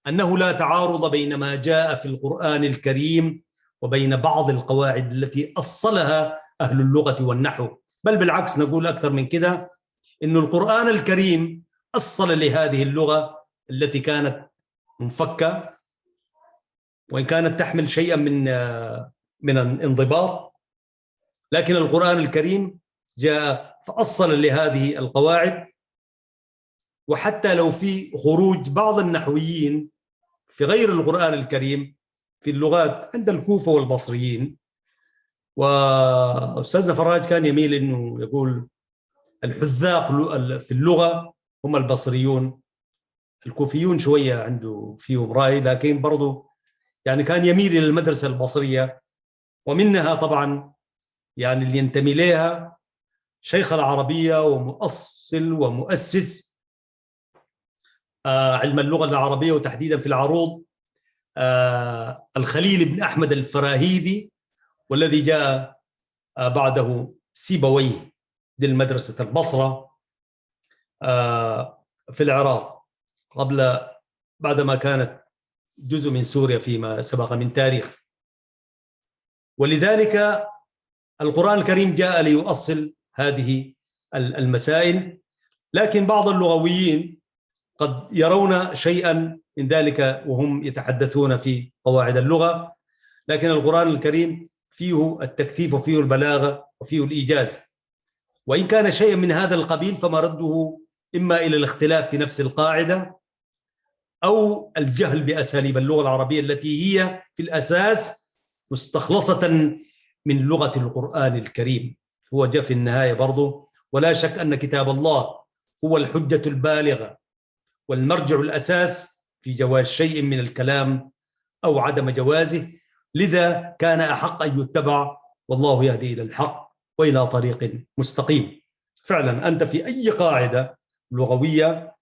أنه لا تعارض بين ما جاء في القرآن الكريم وبين بعض القواعد التي أصلها أهل اللغة والنحو، بل بالعكس نقول أكثر من كده، إن القرآن الكريم أصل لهذه اللغة التي كانت منفكة، وإن كانت تحمل شيئا من الانضباط، لكن القرآن الكريم جاء فأصل لهذه القواعد وحتى لو في خروج بعض النحويين في غير القرآن الكريم في اللغات عند الكوفة والبصريين. وأستاذنا فراج كان يميل أنه يقول الحذاق في اللغة هم البصريون، الكوفيون شوية عنده فيهم رأي، لكن برضو يعني كان يميل إلى المدرسة البصرية، ومنها طبعا يعني اللي ينتمي لها شيخ العربية ومؤصل ومؤسس علم اللغة العربية، وتحديدا في العروض الخليل بن أحمد الفراهيدي، والذي جاء بعده سيبويه للمدرسة البصرة في العراق بعدما كانت جزء من سوريا فيما سبق من تاريخ. ولذلك القرآن الكريم جاء ليؤصل هذه المسائل، لكن بعض اللغويين قد يرون شيئا من ذلك وهم يتحدثون في قواعد اللغة، لكن القرآن الكريم فيه التكثيف وفيه البلاغة وفيه الإيجاز، وإن كان شيئا من هذا القبيل فما رده إما إلى الاختلاف في نفس القاعدة أو الجهل بأساليب اللغة العربية التي هي في الأساس مستخلصة من لغة القرآن الكريم. هو جاء في النهاية برضه، ولا شك أن كتاب الله هو الحجة البالغة والمرجع الأساس في جواز شيء من الكلام أو عدم جوازه، لذا كان أحق أن يتبع، والله يهدي إلى الحق وإلى طريق مستقيم. فعلا أنت في أي قاعدة لغوية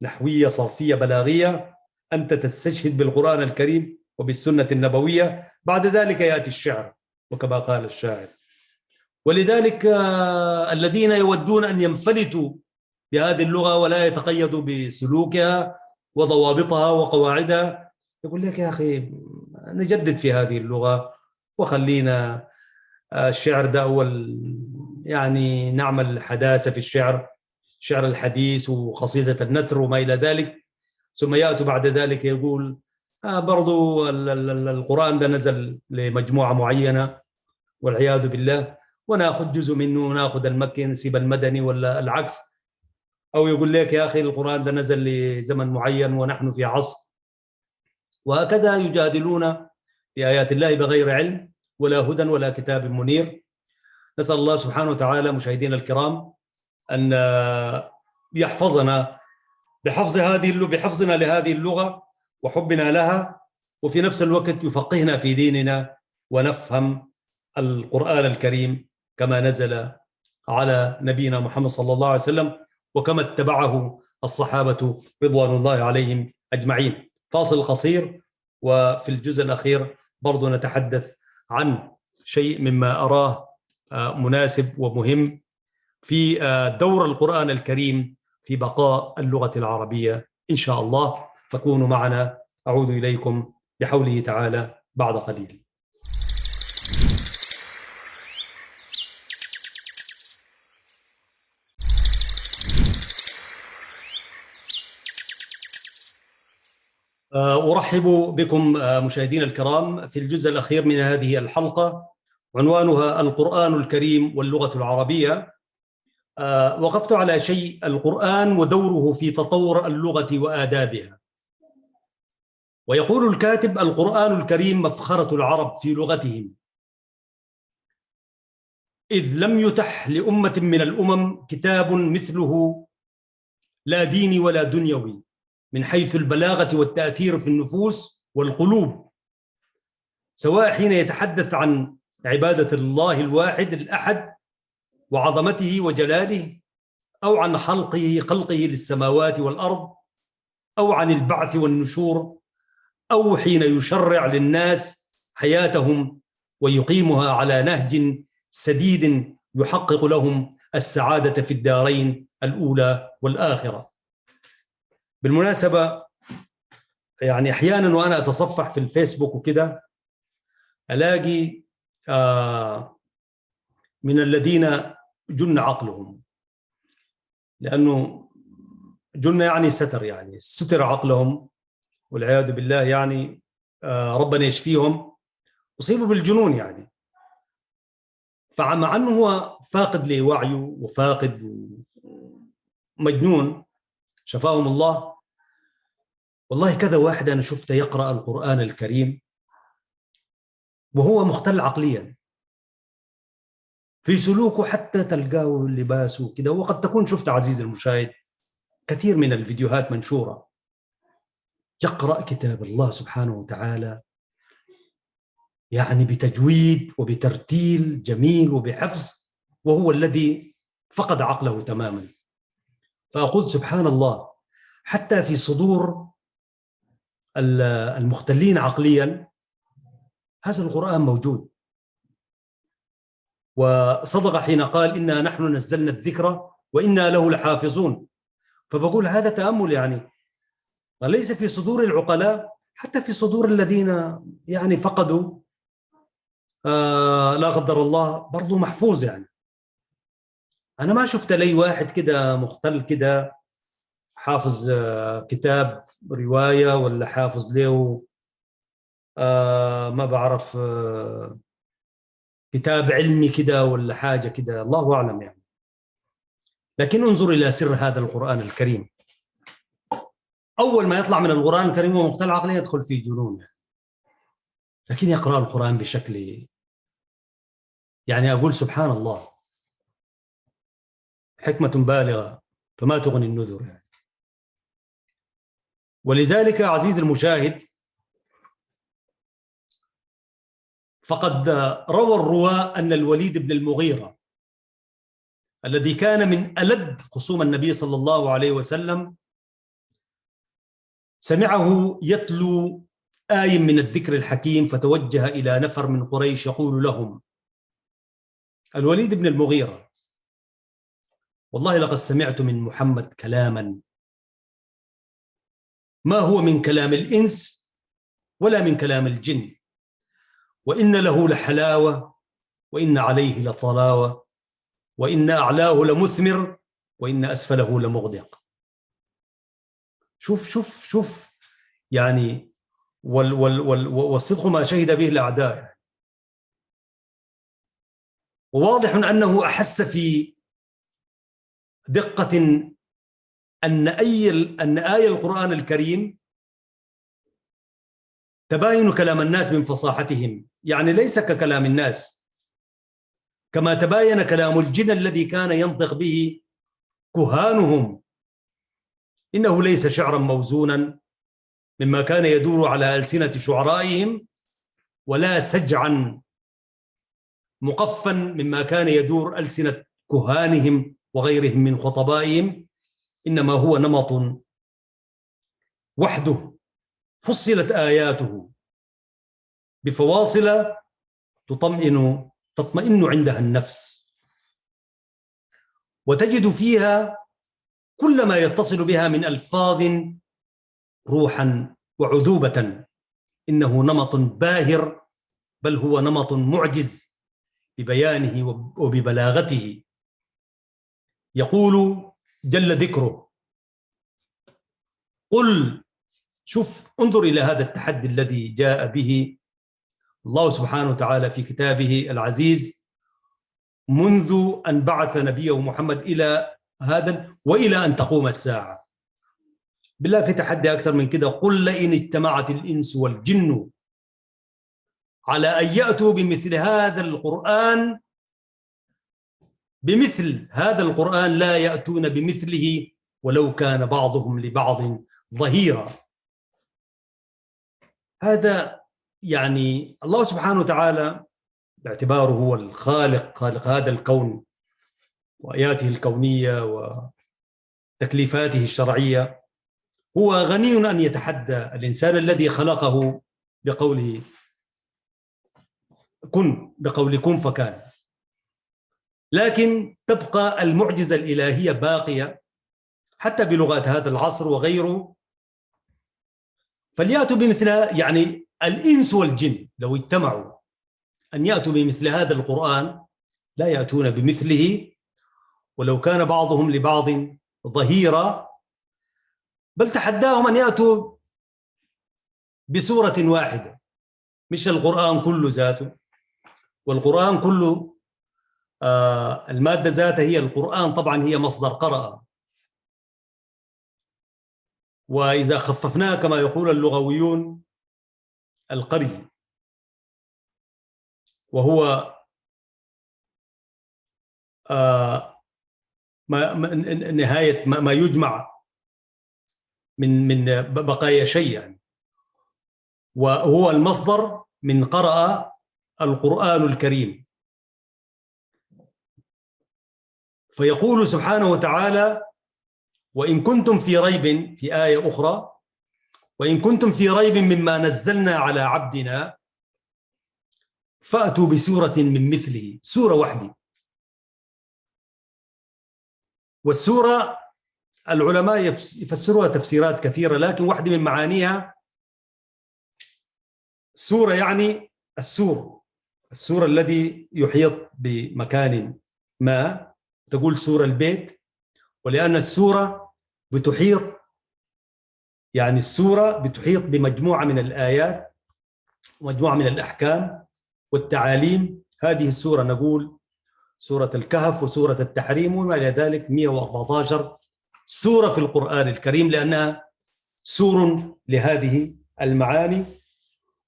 نحوية صرفية بلاغية أنت تستشهد بالقرآن الكريم وبالسنة النبوية، بعد ذلك يأتي الشعر وكما قال الشاعر. ولذلك الذين يودون أن ينفلتوا بهذه اللغة ولا يتقيدوا بسلوكها وضوابطها وقواعدها، يقول لك يا أخي نجدد في هذه اللغة وخلينا الشعر ده أول، يعني نعمل حداثة في الشعر الحديث وقصيدة النثر وما إلى ذلك، ثم يأتوا بعد ذلك يقول برضو القرآن ده نزل لمجموعة معينة والعياذ بالله، وناخذ جزء منه وناخذ المكي نسيب المدني ولا العكس، أو يقول لك يا أخي القرآن ده نزل لزمن معين ونحن في عصر، وهكذا يجادلون بآيات الله بغير علم ولا هدى ولا كتاب منير. نسأل الله سبحانه وتعالى مشاهدينا الكرام أن يحفظنا بحفظنا لهذه اللغة وحبنا لها، وفي نفس الوقت يفقهنا في ديننا ونفهم القرآن الكريم كما نزل على نبينا محمد صلى الله عليه وسلم وكما اتبعه الصحابة رضوان الله عليهم أجمعين. فاصل قصير، وفي الجزء الأخير برضو نتحدث عن شيء مما أراه مناسب ومهم في دور القرآن الكريم في بقاء اللغة العربية إن شاء الله، فكونوا معنا. أعود إليكم بحوله تعالى بعد قليل. أرحب بكم مشاهدينا الكرام في الجزء الأخير من هذه الحلقة، عنوانها القرآن الكريم واللغة العربية. وقفت على شيء القرآن ودوره في تطور اللغة وآدابها. ويقول الكاتب: القرآن الكريم مفخرة العرب في لغتهم، إذ لم يتح لأمة من الأمم كتاب مثله، لا ديني ولا دنيوي، من حيث البلاغة والتأثير في النفوس والقلوب، سواء حين يتحدث عن عبادة الله الواحد الأحد وعظمته وجلاله، أو عن خلقه للسماوات والأرض، أو عن البعث والنشور، أو حين يشرع للناس حياتهم ويقيمها على نهج سديد يحقق لهم السعادة في الدارين الأولى والآخرة. بالمناسبة يعني أحيانا وأنا أتصفح في الفيسبوك وكده ألاقي من الذين جن عقلهم، لأنه جن يعني ستر، يعني ستر عقلهم والعياذ بالله، يعني ربنا يشفيهم، أصيبوا بالجنون يعني. فمع أنه هو فاقد لوعيه وفاقد مجنون، شفاهم الله. والله كذا واحد أنا شفته يقرأ القرآن الكريم وهو مختل عقليا في سلوكه، حتى تلقاه لباسه كده. وقد تكون شفت عزيزي المشاهد كثير من الفيديوهات منشورة، يقرأ كتاب الله سبحانه وتعالى يعني بتجويد وبترتيل جميل وبحفظ، وهو الذي فقد عقله تماما. فأقول سبحان الله، حتى في صدور المختلين عقليا هذا القرآن موجود. وصدق حين قال إنا نحن نزلنا الذكر وإنا له لحافظون. فبقول هذا تأمل يعني، وليس في صدور العقلاء، حتى في صدور الذين يعني فقدوا لا قدر الله برضو محفوظ. يعني أنا ما شفت لي واحد كده مختل كده حافظ كتاب رواية، ولا حافظ له ما بعرف كتاب علمي كده ولا حاجة كده، الله أعلم يعني. لكن انظر إلى سر هذا القرآن الكريم، أول ما يطلع من القرآن الكريم هو مختل عقلي يدخل في جنون يعني. لكن يقرأ القرآن بشكل يعني أقول سبحان الله، حكمة بالغة فما تغني النذر يعني. ولذلك عزيزي المشاهد، فقد روى الرواة أن الوليد بن المغيرة الذي كان من ألد خصوم النبي صلى الله عليه وسلم سمعه يتلو آي من الذكر الحكيم، فتوجه إلى نفر من قريش يقول لهم: الوليد بن المغيرة، والله لقد سمعت من محمد كلاما ما هو من كلام الإنس ولا من كلام الجن، وإن له لحلاوة وإن عليه لطلاوة، وإن أعلاه لمثمر وإن أسفله لمغدق. شوف شوف شوف يعني، والصدق ما شهد به الأعداء يعني. وواضح أنه أحس في دقة أن آية القرآن الكريم تباين كلام الناس من فصاحتهم، يعني ليس ككلام الناس، كما تباين كلام الجن الذي كان ينطق به كهانهم، إنه ليس شعرا موزونا مما كان يدور على ألسنة شعرائهم، ولا سجعا مقفا مما كان يدور ألسنة كهانهم وغيرهم من خطبائهم، إنما هو نمط وحده فصلت آياته بفواصل تطمئن عندها النفس، وتجد فيها كل ما يتصل بها من ألفاظ روحا وعذوبة. إنه نمط باهر، بل هو نمط معجز ببيانه وببلاغته. يقول جل ذكره: قل، شوف انظر إلى هذا التحدي الذي جاء به الله سبحانه وتعالى في كتابه العزيز منذ أن بعث نبيه محمد إلى هذا وإلى أن تقوم الساعة. بالله في تحدي أكثر من كده: قل لئن اجتمعت الإنس والجن على أن يأتوا بمثل هذا القرآن لا يأتون بمثله ولو كان بعضهم لبعض ظهيرا. هذا يعني الله سبحانه وتعالى باعتباره هو الخالق، خالق هذا الكون وآياته الكونية وتكليفاته الشرعية، هو غني أن يتحدى الإنسان الذي خلقه بقوله كن فكان. لكن تبقى المعجزة الإلهية باقية حتى بلغات هذا العصر وغيره، فليأتوا بمثلها. يعني الإنس والجن لو اجتمعوا أن يأتوا بمثل هذا القرآن لا يأتون بمثله ولو كان بعضهم لبعض ظهيرا، بل تحداهم أن يأتوا بسورة واحدة، مش القرآن كله ذاته. والقرآن كله المادة ذاتها هي القرآن، طبعا هي مصدر قرأ، وإذا خففناه كما يقول اللغويون القري، وهو نهاية ما يجمع من بقايا شيء يعني، وهو المصدر من قرأ القرآن الكريم. فيقول سبحانه وتعالى: وإن كنتم في ريب، في آية أخرى: وإن كنتم في ريب مما نزلنا على عبدنا فأتوا بسورة من مثله، سورة واحدة. والسورة العلماء يفسروها تفسيرات كثيرة، لكن واحدة من معانيها سورة يعني السور الذي يحيط بمكان ما، تقول سور البيت، ولأن السورة بتحيط، يعني السورة بتحيط بمجموعة من الآيات، مجموعة من الأحكام والتعاليم. هذه السورة نقول سورة الكهف وسورة التحريم وما إلى ذلك، 114 سورة في القرآن الكريم، لأنها سور لهذه المعاني.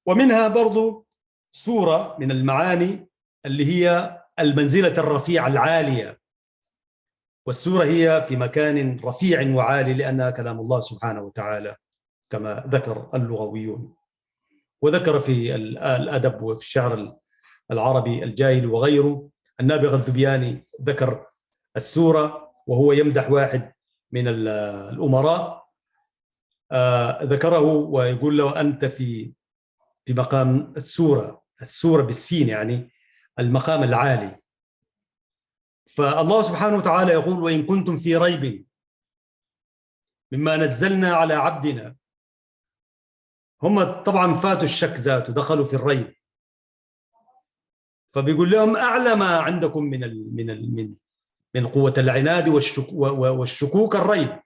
ومنها برضو سورة من المعاني اللي هي المنزلة الرفيعة العالية، والسورة هي في مكان رفيع وعالي لأنها كلام الله سبحانه وتعالى كما ذكر اللغويون. وذكر في الأدب وفي الشعر العربي الجاهلي وغيره، النابغة الذبياني ذكر السورة وهو يمدح واحد من الأمراء، ذكره ويقول له: أنت في مقام السورة بالسين، يعني المقام العالي. فالله سبحانه وتعالى يقول: وإن كنتم في ريب مما نزلنا على عبدنا. هم طبعا فاتوا الشك ذاته، دخلوا في الريب، فبيقول لهم: أعلى ما عندكم من قوة العناد والشكوك الريب.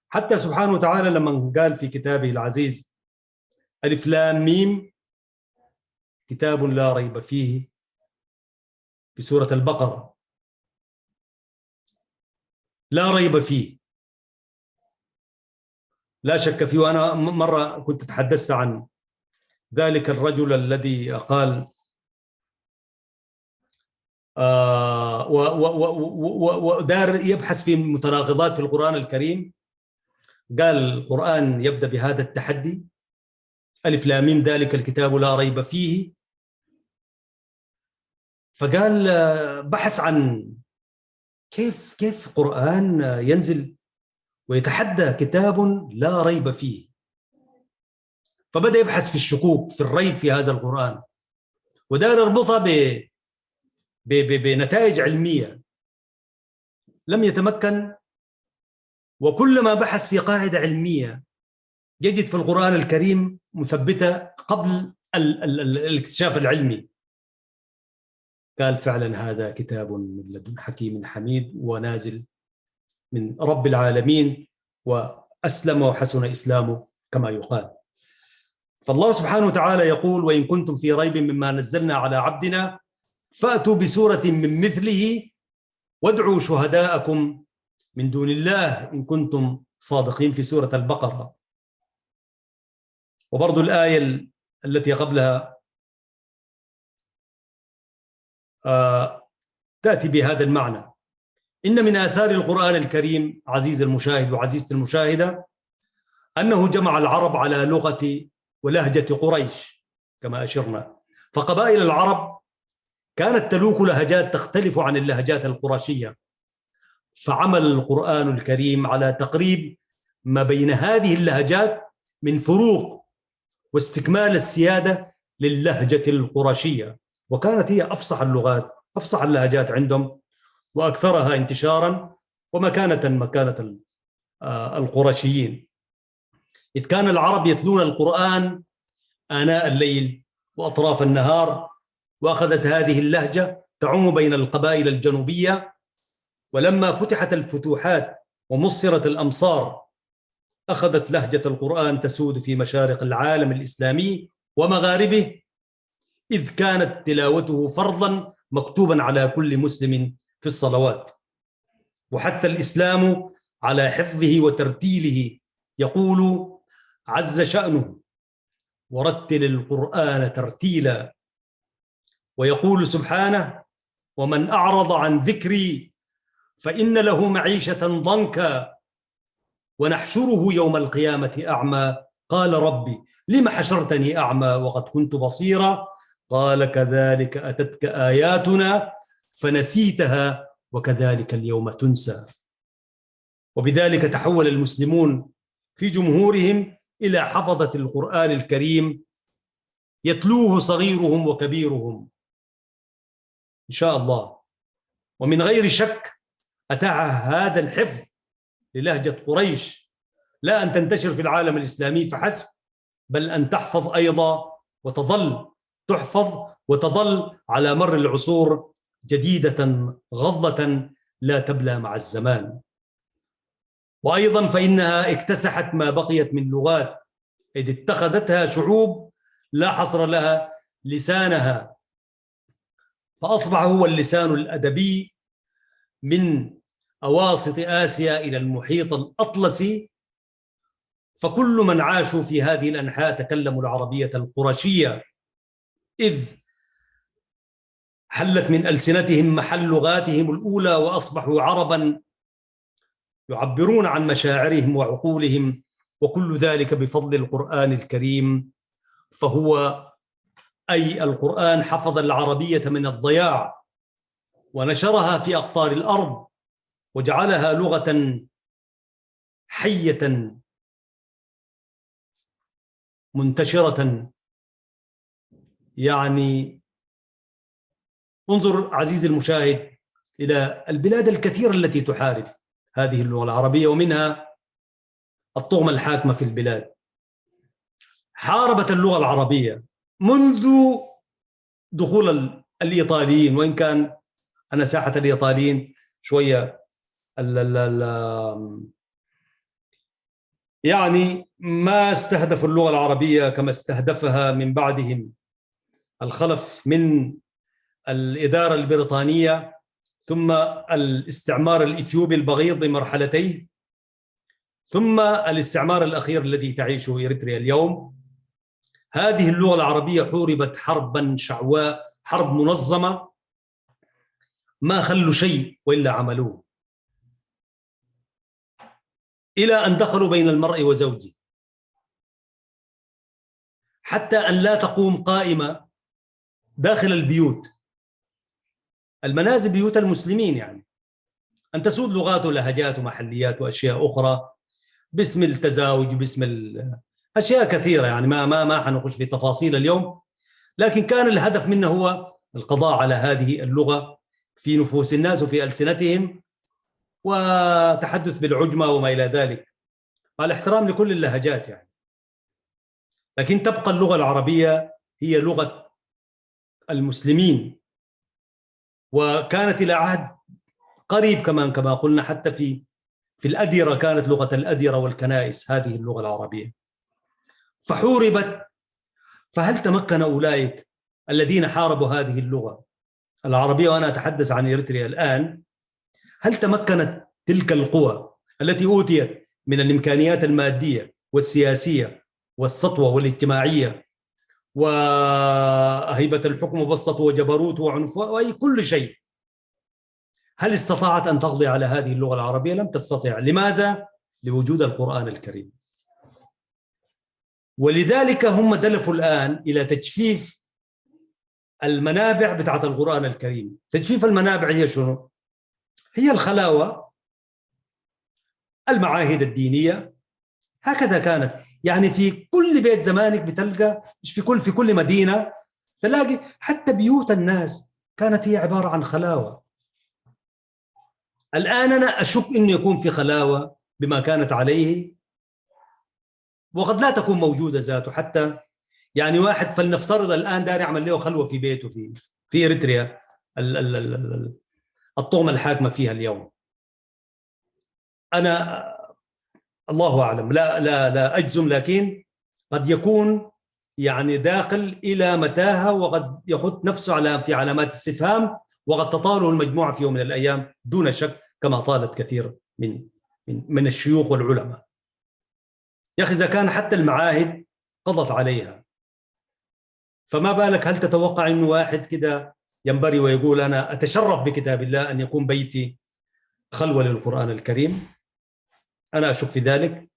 حتى سبحانه وتعالى لما قال في كتابه العزيز: ألف لام ميم كتاب لا ريب فيه، في سورة البقرة، لا ريب فيه، لا شك فيه. وأنا مرة كنت تحدثت عن ذلك الرجل الذي قال ودار يبحث في متناقضات في القرآن الكريم. قال القرآن يبدأ بهذا التحدي: ألف لام ميم ذلك الكتاب لا ريب فيه. فقال بحث عن كيف قرآن ينزل ويتحدى كتاب لا ريب فيه، فبدأ يبحث في الشكوك في الريب في هذا القرآن، ودار يربطها بنتائج علمية. لم يتمكن، وكلما بحث في قاعدة علمية يجد في القرآن الكريم مثبتة قبل الاكتشاف العلمي. قال: فعلا هذا كتاب من لدن حكيم حميد، ونازل من رب العالمين، وأسلم وحسن إسلامه كما يقال. فالله سبحانه وتعالى يقول: وإن كنتم في ريب مما نزلنا على عبدنا فأتوا بسورة من مثله وادعوا شهداءكم من دون الله إن كنتم صادقين، في سورة البقرة. وبرضو الآية التي قبلها تأتي بهذا المعنى: إن من آثار القرآن الكريم عزيز المشاهد وعزيزة المشاهدة أنه جمع العرب على لغة ولهجة قريش كما أشرنا. فقبائل العرب كانت تلوك لهجات تختلف عن اللهجات القرشية، فعمل القرآن الكريم على تقريب ما بين هذه اللهجات من فروق واستكمال السيادة للهجة القرشية، وكانت هي أفصح اللغات، أفصح اللهجات عندهم، وأكثرها انتشارا ومكانة القرشيين، إذ كان العرب يتلون القرآن آناء الليل وأطراف النهار. وأخذت هذه اللهجة تعم بين القبائل الجنوبية، ولما فتحت الفتوحات ومصرت الأمصار أخذت لهجة القرآن تسود في مشارق العالم الإسلامي ومغاربه، إذ كانت تلاوته فرضا مكتوبا على كل مسلم في الصلوات. وحث الإسلام على حفظه وترتيله يقول عز شأنه: ورتل القرآن ترتيلا. ويقول سبحانه: ومن أعرض عن ذكري فإن له معيشة ضنكا ونحشره يوم القيامة أعمى قال ربي لم حشرتني أعمى وقد كنت بصيرا قال كذلك أتتك آياتنا فنسيتها وكذلك اليوم تنسى. وبذلك تحول المسلمون في جمهورهم إلى حفظة القرآن الكريم يتلوه صغيرهم وكبيرهم إن شاء الله. ومن غير شك أتاها هذا الحفظ للهجة قريش لا أن تنتشر في العالم الإسلامي فحسب، بل أن تحفظ أيضا وتظل تحفظ وتظل على مر العصور جديدة غضة لا تبلى مع الزمان. وأيضا فإنها اكتسحت ما بقيت من لغات، إذ اتخذتها شعوب لا حصر لها لسانها، فأصبح هو اللسان الأدبي من أواسط آسيا إلى المحيط الأطلسي. فكل من عاشوا في هذه الأنحاء تكلموا العربية القرشية، إذ حلت من ألسنتهم محل لغاتهم الأولى وأصبحوا عربا يعبرون عن مشاعرهم وعقولهم، وكل ذلك بفضل القرآن الكريم. فهو أي القرآن حفظ العربية من الضياع ونشرها في أقطار الأرض وجعلها لغة حية منتشرة. يعني انظر عزيزي المشاهد إلى البلاد الكثيرة التي تحارب هذه اللغة العربية، ومنها الطغمة الحاكمة في البلاد. حاربت اللغة العربية منذ دخول الإيطاليين، وإن كان أنا ساحة الإيطاليين شوية يعني ما استهدفوا اللغة العربية كما استهدفها من بعدهم الخلف من الإدارة البريطانية، ثم الاستعمار الإثيوبي البغيض بمرحلتيه، ثم الاستعمار الأخير الذي تعيشه إريتريا اليوم. هذه اللغة العربية حوربت حربا شعواء، حرب منظمة، ما خلوا شيء وإلا عملوه، إلى أن دخلوا بين المرء وزوجه، حتى أن لا تقوم قائمة داخل البيوت، المنازل بيوت المسلمين، يعني أن تسود لغات ولهجات ومحليات وأشياء أخرى باسم التزاوج، باسم أشياء كثيرة، يعني ما حنخش في تفاصيل اليوم، لكن كان الهدف منه هو القضاء على هذه اللغة في نفوس الناس وفي ألسنتهم، وتحدث بالعجمة وما إلى ذلك، مع الاحترام لكل اللهجات يعني. لكن تبقى اللغة العربية هي لغة المسلمين، وكانت إلى عهد قريب كما قلنا، حتى في الأديرة كانت لغة الأديرة والكنائس هذه اللغة العربية، فحوربت. فهل تمكن أولئك الذين حاربوا هذه اللغة العربية، وأنا أتحدث عن إريتريا الآن، هل تمكنت تلك القوى التي أوتيت من الإمكانيات المادية والسياسية والسطوة والاجتماعية وهيبة الحكم وبسطته وجبروته وعنفه وأي كل شيء، هل استطاعت أن تقضي على هذه اللغة العربية؟ لم تستطع. لماذا؟ لوجود القرآن الكريم. ولذلك هم دلفوا الآن إلى تجفيف المنابع بتاعت القرآن الكريم. تجفيف المنابع هي شنو؟ هي الخلاوة، المعاهد الدينية، هكذا كانت. يعني في كل بيت زمانك بتلقى، مش في كل مدينة تلاقي، حتى بيوت الناس كانت هي عبارة عن خلاوة. الآن أنا أشك إنه يكون في خلاوة بما كانت عليه، وقد لا تكون موجودة ذاته. حتى يعني واحد فلنفترض الآن دار يعمل له خلوة في بيته في إريتريا الطغمة الحاكمة فيها اليوم، أنا الله أعلم، لا أجزم، لكن قد يكون يعني داخل إلى متاهة، وقد يخط نفسه في علامات استفهام، وقد تطاله المجموعة في يوم من الأيام دون شك، كما طالت كثير من الشيوخ والعلماء. يا أخي إذا كان حتى المعاهد قضت عليها، فما بالك؟ هل تتوقع أنه واحد كده ينبري ويقول أنا أتشرف بكتاب الله أن يكون بيتي خلوة للقرآن الكريم؟ أنا أشك في ذلك،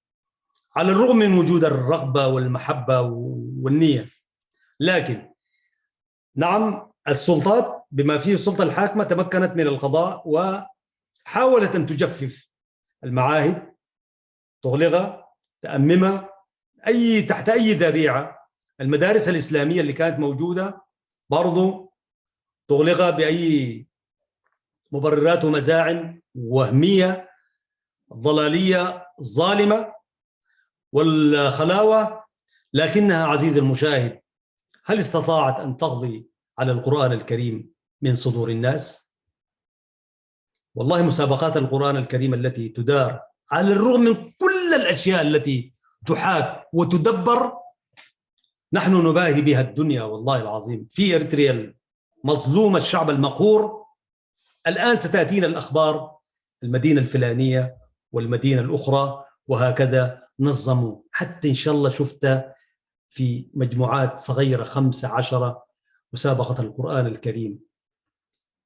على الرغم من وجود الرغبة والمحبة والنية. لكن نعم، السلطات بما فيه السلطة الحاكمة تمكنت من القضاء وحاولت أن تجفف المعاهد، تغلقها، تأممها تحت أي ذريعة. المدارس الإسلامية اللي كانت موجودة برضو تغلقها بأي مبررات ومزاعم وهمية ضلالية ظالمة والخلاوة. لكنها عزيز المشاهد هل استطاعت أن تقضي على القرآن الكريم من صدور الناس؟ والله مسابقات القرآن الكريم التي تدار على الرغم من كل الأشياء التي تحاك وتدبر، نحن نباهي بها الدنيا والله العظيم. في إريتريا مظلوم، الشعب المقهور، الآن ستأتينا الأخبار المدينة الفلانية والمدينة الأخرى، وهكذا نظموا. حتى إن شاء الله شفت في مجموعات صغيرة 15 مسابقة القرآن الكريم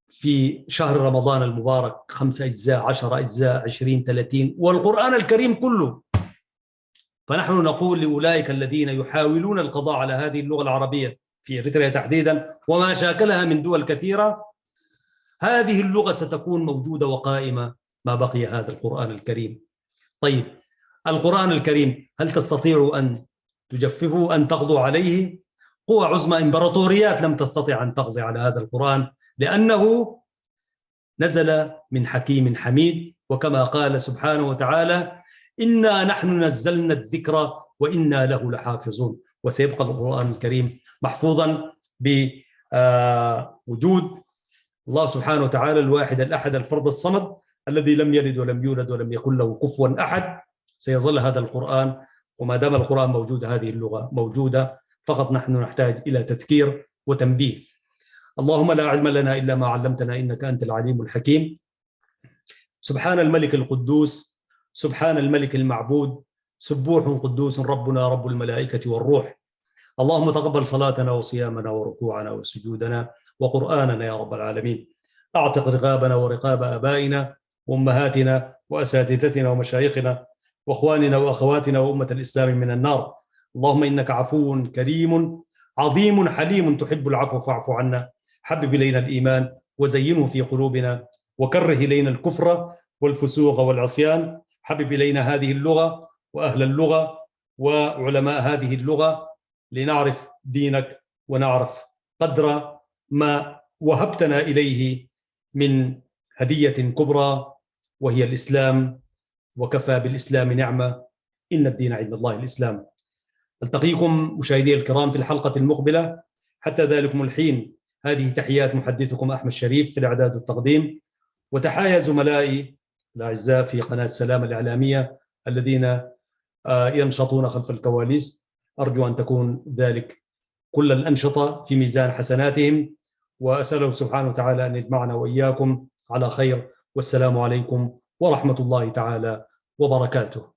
في شهر رمضان المبارك، 5 أجزاء، 10 أجزاء، 20، 30، والقرآن الكريم كله. فنحن نقول لأولئك الذين يحاولون القضاء على هذه اللغة العربية في إريتريا تحديدا وما شاكلها من دول كثيرة، هذه اللغة ستكون موجودة وقائمة ما بقي هذا القرآن الكريم. طيب، القرآن الكريم هل تستطيع أن تجففوا، أن تقضوا عليه؟ قوى عظمى، إمبراطوريات لم تستطع أن تقضي على هذا القرآن، لأنه نزل من حكيم حميد، وكما قال سبحانه وتعالى إنا نحن نزلنا الذكر وإنا له لحافظون. وسيبقى القرآن الكريم محفوظا بوجود الله سبحانه وتعالى الواحد الأحد الفرد الصمد الذي لم يلد ولم يولد ولم يكن له كفوا أحد. سيظل هذا القرآن، وما دام القرآن موجود هذه اللغة موجودة، فقط نحن نحتاج إلى تذكير وتنبيه. اللهم لا علم لنا إلا ما علمتنا إنك أنت العليم الحكيم. سبحان الملك القدوس، سبحان الملك المعبود، سبوح قدوس ربنا رب الملائكة والروح. اللهم تقبل صلاتنا وصيامنا وركوعنا وسجودنا وقرآننا يا رب العالمين. أعتق رقابنا ورقاب آبائنا وأمهاتنا وأساتذتنا ومشايخنا وأخواننا وأخواتنا وأمة الإسلام من النار. اللهم إنك عفو كريم عظيم حليم تحب العفو فاعف عنا. حبب إلينا الإيمان وزينه في قلوبنا، وكره إلينا الكفر والفسوق والعصيان. حبب إلينا هذه اللغة وأهل اللغة وعلماء هذه اللغة، لنعرف دينك ونعرف قدر ما وهبتنا إليه من هدية كبرى وهي الإسلام، وكفى بالإسلام نعمة، إن الدين عند الله الإسلام. ألتقيكم مشاهدي الكرام في الحلقة المقبلة، حتى ذلكم الحين هذه تحيات محدثكم أحمد شريف في الإعداد والتقديم، وتحايا زملائي الأعزاء في قناة سلام الإعلامية الذين ينشطون خلف الكواليس. أرجو أن تكون ذلك كل الأنشطة في ميزان حسناتهم، وأسأله سبحانه وتعالى أن يجمعنا وإياكم على خير. والسلام عليكم ورحمة الله تعالى وبركاته.